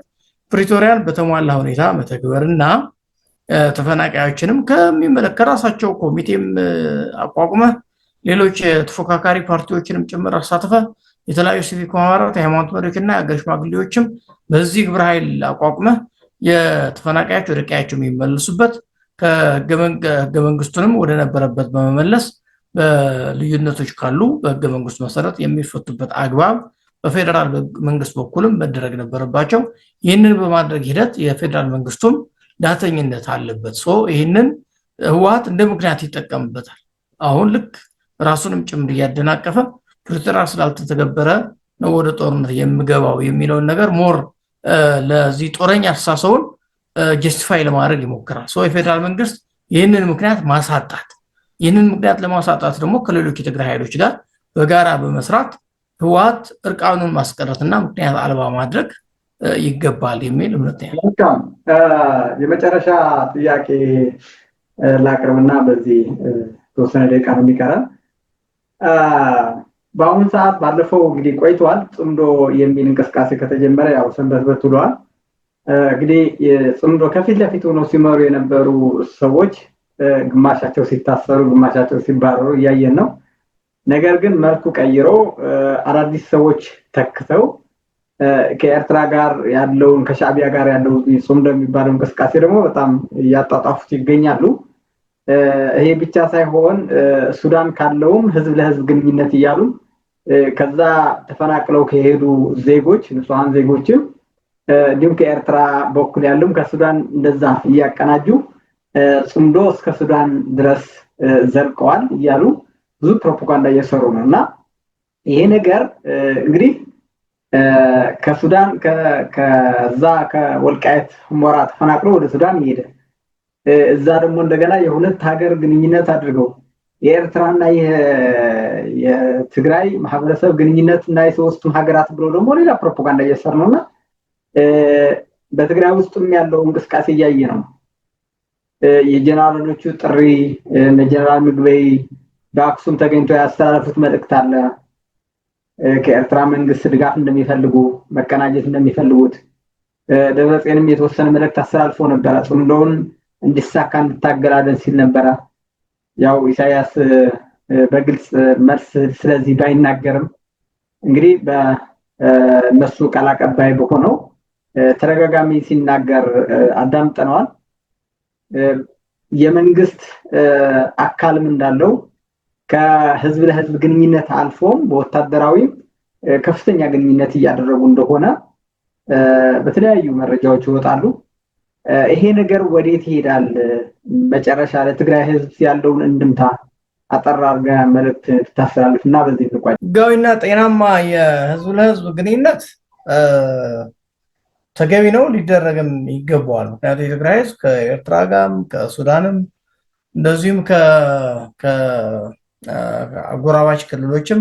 ፕሪቶሪያን በተሟላ ሁኔታ መተግበርና ተፈናቃዮችንም ከሚመለከት ራሳቸው ኮሚቴም አቋቁመ ሌሎች ተፎካካሪ ፓርቲዎችንም ጭምር አሳተፈ የተለያዩ ሲቪክ ማህበራት የሃይማኖት መሪዎችና የአገር ሽማግሌዎችም በዚህ ግብረ ኃይል አቋቁመ የተፈናቃዮች ወደ ቀያቸው የሚመለሱበት ከህገ መንግስቱንም ወደ ነበረበት በመመለስ በልዩነቶች ካሉ በህገ መንግስቱ መሰረት የሚፈቱበት አግባብ በፌደራል መንግስት በኩልም መደረግ ነበረባቸው። ይህንን በማድረግ ሂደት የፌደራል መንግስቱም ዳተኝነት አለበት። ይህንን ህወሓት እንደ ምክንያት ይጠቀምበታል። አሁን ልክ ራሱንም ጭምር እያደናቀፈ ፕሪቶሪያ ስላልተተገበረ ነው ወደ ጦርነት የሚገባው የሚለውን ነገር ሞር ለዚህ ጦረኛ አስተሳሰቡን ጀስቲፋይ ለማድረግ ይሞክራል። የፌደራል መንግስት ይህንን ምክንያት ለማሳጣት ደግሞ ከሌሎች የትግራይ ኃይሎች ጋር በጋራ በመስራት ህወሓት እርቃኑን ማስቀረትና ምክንያት አልባ ማድረግ ይገባል የሚል እምነት ነው። የመጨረሻ ጥያቄ ላቅርብና በዚህ ተወሰነ ደቂቃ ነው የሚቀረን። በአሁኑ ሰዓት ባለፈው እንግዲህ ቆይቷል ጽምዶ የሚል እንቅስቃሴ ከተጀመረ ያው ሰንበትበት ብሏል። እንግዲህ ጽምዶ ከፊት ለፊት ሆነው ሲመሩ የነበሩ ሰዎች ግማሻቸው ሲታሰሩ ግማሻቸው ሲባረሩ እያየን ነው። ነገር ግን መልኩ ቀይሮ አዳዲስ ሰዎች ተክተው ከኤርትራ ጋር ያለውን ከሻዕቢያ ጋር ያለው ጽምዶ የሚባለው እንቅስቃሴ ደግሞ በጣም እያጣጣፉት ይገኛሉ። ይሄ ብቻ ሳይሆን ሱዳን ካለውም ህዝብ ለህዝብ ግንኙነት እያሉ ከዛ ተፈናቅለው ከሄዱ ዜጎች ንጹሃን ዜጎችም እንዲሁም ከኤርትራ በኩል ያሉም ከሱዳን እንደዛ እያቀናጁ ጽምዶ እስከ ሱዳን ድረስ ዘልቀዋል እያሉ ብዙ ፕሮፓጋንዳ እየሰሩ ነውና ይሄ ነገር እንግዲህ ከሱዳን ከዛ ከወልቃይት ሁመራ ተፈናቅለው ወደ ሱዳን ይሄደ እዛ ደግሞ እንደገና የሁለት ሀገር ግንኙነት አድርገው የኤርትራና የትግራይ ማህበረሰብ ግንኙነት እና የሶስቱም ሀገራት ብሎ ደግሞ ሌላ ፕሮፓጋንዳ እየሰሩ ነውና በትግራይ ውስጥም ያለው እንቅስቃሴ እያየ ነው። የጀነራሎቹ ጥሪ ጀነራል ምግበይ በአክሱም ተገኝቶ ያስተላለፉት መልእክት አለ። ከኤርትራ መንግስት ድጋፍ እንደሚፈልጉ መቀናጀት እንደሚፈልጉት ደብረጽዮንም የተወሰነ መልእክት አስተላልፎ ነበረ። ጽምዶውን እንዲሳካ እንታገላለን ሲል ነበረ። ያው ኢሳያስ በግልጽ መልስ ስለዚህ ባይናገርም እንግዲህ በእነሱ ቃል አቀባይ በሆነው ተደጋጋሚ ሲናገር አዳምጠነዋል። የመንግስት አካልም እንዳለው ከህዝብ ለህዝብ ግንኙነት አልፎም በወታደራዊ ከፍተኛ ግንኙነት እያደረጉ እንደሆነ በተለያዩ መረጃዎች ይወጣሉ። ይሄ ነገር ወዴት ይሄዳል? መጨረሻ ለትግራይ ህዝብ ያለውን እንድምታ አጠር አድርገህ መልእክት ታስተላልፍና በዚህ እንቋጭ። ህጋዊና ጤናማ የህዝብ ለህዝብ ግንኙነት ተገቢ ነው፣ ሊደረግም ይገባዋል። ምክንያቱም የትግራይ ህዝብ ከኤርትራ ጋርም ከሱዳንም እንደዚሁም ከአጎራባች ክልሎችም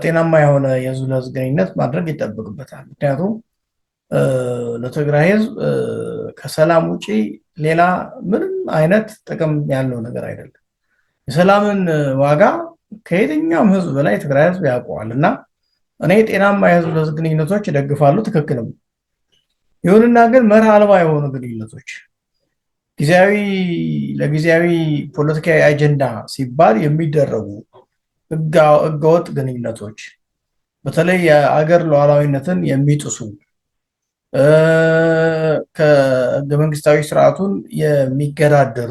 ጤናማ የሆነ የህዝብ ለህዝብ ግንኙነት ማድረግ ይጠበቅበታል። ምክንያቱም ለትግራይ ህዝብ ከሰላም ውጪ ሌላ ምንም አይነት ጥቅም ያለው ነገር አይደለም። የሰላምን ዋጋ ከየትኛውም ህዝብ በላይ ትግራይ ህዝብ ያውቀዋል እና እኔ ጤናማ የህዝብ ለህዝብ ግንኙነቶች ይደግፋሉ፣ ትክክልም። ይሁንና ግን መርህ አልባ የሆኑ ግንኙነቶች ለጊዜያዊ ፖለቲካዊ አጀንዳ ሲባል የሚደረጉ ህገወጥ ግንኙነቶች በተለይ የአገር ሉዓላዊነትን የሚጥሱ ከህገ መንግስታዊ ስርዓቱን የሚገዳደሩ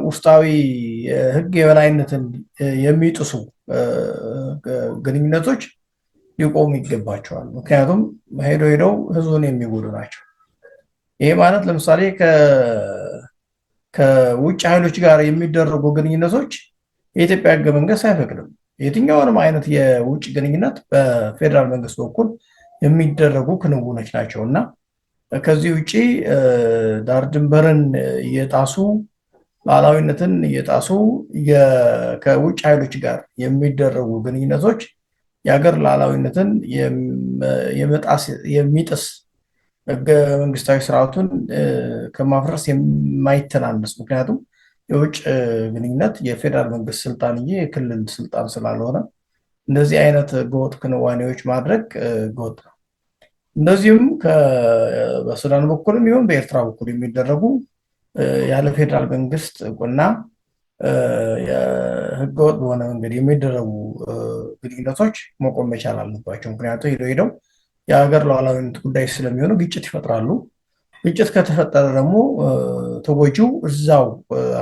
ውስጣዊ ህግ የበላይነትን የሚጥሱ ግንኙነቶች ሊቆሙ ይገባቸዋል። ምክንያቱም ሄደው ህዝቡን የሚጎዱ ናቸው። ይሄ ማለት ለምሳሌ ከውጭ ኃይሎች ጋር የሚደረጉ ግንኙነቶች የኢትዮጵያ ህገ መንግስት አይፈቅድም። የትኛውንም አይነት የውጭ ግንኙነት በፌዴራል መንግስት በኩል የሚደረጉ ክንውኖች ናቸው እና ከዚህ ውጪ ዳር ድንበርን እየጣሱ ሉዓላዊነትን እየጣሱ ከውጭ ኃይሎች ጋር የሚደረጉ ግንኙነቶች የሀገር ሉዓላዊነትን የሚጥስ ህገ መንግስታዊ ስርዓቱን ከማፍረስ የማይተናነስ ምክንያቱም የውጭ ግንኙነት የፌዴራል መንግስት ስልጣን እንጂ የክልል ስልጣን ስላልሆነ እንደዚህ አይነት ህገወጥ ክንዋኔዎች ማድረግ ህገወጥ ነው። እንደዚሁም በሱዳን በኩልም ይሁን በኤርትራ በኩል የሚደረጉ ያለ ፌዴራል መንግስት እውቅና ህገወጥ በሆነ መንገድ የሚደረጉ ግንኙነቶች መቆም መቻል አለባቸው። ምክንያቱም ሄደው የሀገር ሉዓላዊነት ጉዳይ ስለሚሆኑ ግጭት ይፈጥራሉ። ግጭት ከተፈጠረ ደግሞ ተጎጂው እዛው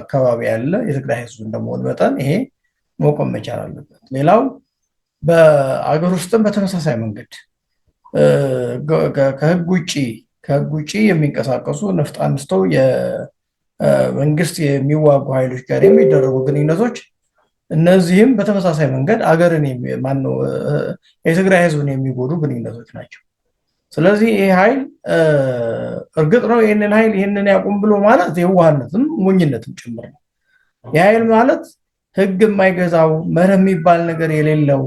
አካባቢ ያለ የትግራይ ህዝብ እንደመሆን መጠን ይሄ መቆም መቻል አለበት። ሌላው በአገር ውስጥም በተመሳሳይ መንገድ ከህግ ውጪ የሚንቀሳቀሱ ነፍጥ አንስተው የመንግስት የሚዋጉ ኃይሎች ጋር የሚደረጉ ግንኙነቶች እነዚህም በተመሳሳይ መንገድ አገርን የትግራይ ህዝብን የሚጎዱ ግንኙነቶች ናቸው። ስለዚህ ይሄ ኃይል እርግጥ ነው ይህንን ያቁም ብሎ ማለት የዋህነትም ሞኝነትም ጭምር ነው። ይህ ኃይል ማለት ህግ የማይገዛው መርህ የሚባል ነገር የሌለው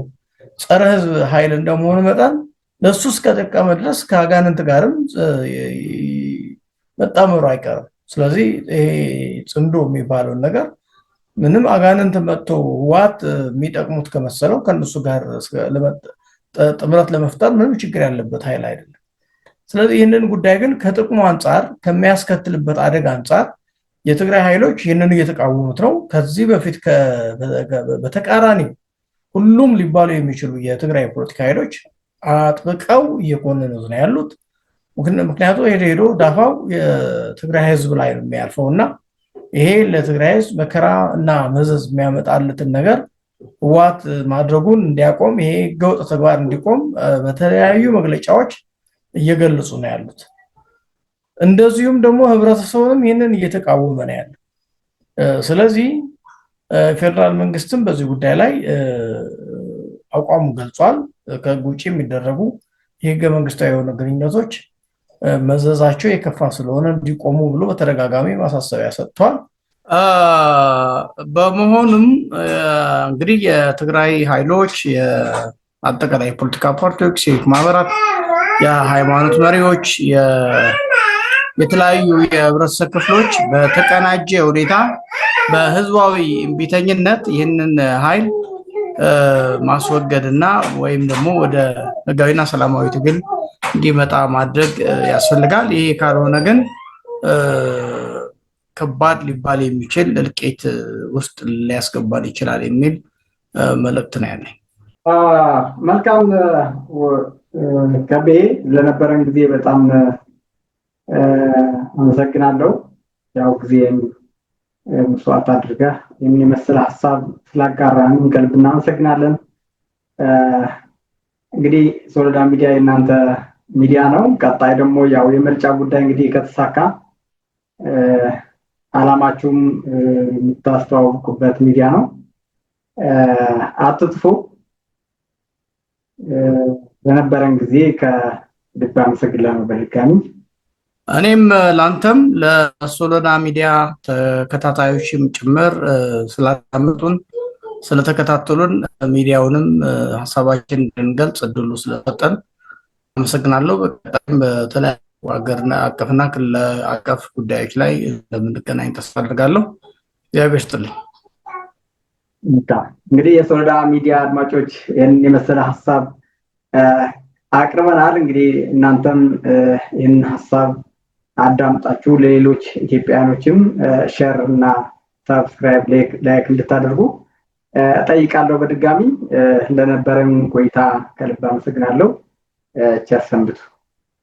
ጸረ ህዝብ ኃይል እንደመሆኑ መጠን ለሱ እስከጠቀመ ድረስ ከአጋንንት ጋርም መጣመሩ አይቀርም። ስለዚህ ይሄ ጽምዶ የሚባለውን ነገር ምንም አጋንንት መጥቶ ህወሓት የሚጠቅሙት ከመሰለው ከነሱ ጋር ጥምረት ለመፍጠር ምንም ችግር ያለበት ኃይል አይደለም። ስለዚህ ይህንን ጉዳይ ግን ከጥቅሙ አንጻር ከሚያስከትልበት አደጋ አንጻር የትግራይ ኃይሎች ይህንን እየተቃወሙት ነው። ከዚህ በፊት በተቃራኒ ሁሉም ሊባሉ የሚችሉ የትግራይ ፖለቲካ ኃይሎች አጥብቀው እየኮነኑት ነው ያሉት። ምክንያቱም ሄዶ ዳፋው የትግራይ ህዝብ ላይ ነው የሚያልፈው እና ይሄ ለትግራይ ህዝብ መከራ እና መዘዝ የሚያመጣለትን ነገር ህወሓት ማድረጉን እንዲያቆም ይሄ ህገወጥ ተግባር እንዲቆም በተለያዩ መግለጫዎች እየገለጹ ነው ያሉት። እንደዚሁም ደግሞ ህብረተሰቡንም ይህንን እየተቃወመ ነው ያለው። ስለዚህ ፌዴራል መንግስትም በዚህ ጉዳይ ላይ አቋሙ ገልጿል። ከህግ ውጭ የሚደረጉ የህገ መንግስታዊ የሆኑ ግንኙነቶች መዘዛቸው የከፋ ስለሆነ እንዲቆሙ ብሎ በተደጋጋሚ ማሳሰቢያ ሰጥቷል። በመሆኑም እንግዲህ የትግራይ ኃይሎች የአጠቃላይ የፖለቲካ ፓርቲዎች፣ የሲቪክ ማህበራት፣ የሃይማኖት መሪዎች፣ የተለያዩ የህብረተሰብ ክፍሎች በተቀናጀ ሁኔታ በህዝባዊ እምቢተኝነት ይህንን ኃይል ማስወገድና ወይም ደግሞ ወደ ህጋዊና ሰላማዊ ትግል እንዲመጣ ማድረግ ያስፈልጋል። ይሄ ካልሆነ ግን ከባድ ሊባል የሚችል እልቂት ውስጥ ሊያስገባን ይችላል የሚል መልእክት ነው ያለኝ። መልካም ከቤ ለነበረን ጊዜ በጣም አመሰግናለሁ። ያው ጊዜን መስዋዕት አድርገህ የሚመስል ሀሳብ ስላጋራን ከልብ እናመሰግናለን። እንግዲህ ሶሎዳ ሚዲያ የእናንተ ሚዲያ ነው። ቀጣይ ደግሞ ያው የምርጫ ጉዳይ እንግዲህ ከተሳካ አላማችሁም የምታስተዋውቁበት ሚዲያ ነው። አትጥፉ። በነበረን ጊዜ ከልብ አመሰግናለሁ በድጋሚ። እኔም ላንተም ለሶሎዳ ሚዲያ ተከታታዮችም ጭምር ስላዳመጡን ስለተከታተሉን ሚዲያውንም ሀሳባችን እንገልጽ እድሉ ስለሰጠን አመሰግናለሁ። በቀጣይም በተለያዩ ሀገር አቀፍና ክልል አቀፍ ጉዳዮች ላይ እንደምንገናኝ ተስፋ አድርጋለሁ። እግዚአብሔር ይስጥልኝ። እንግዲህ የሶሎዳ ሚዲያ አድማጮች ይህንን የመሰለ ሀሳብ አቅርበናል። እንግዲህ እናንተም ይህን ሀሳብ አዳምጣችሁ ለሌሎች ኢትዮጵያውያኖችም ሼር እና ሰብስክራይብ ላይክ እንድታደርጉ ጠይቃለሁ። በድጋሚ ለነበረን ቆይታ ከልብ አመሰግናለሁ። ቸር ሰንብቱ።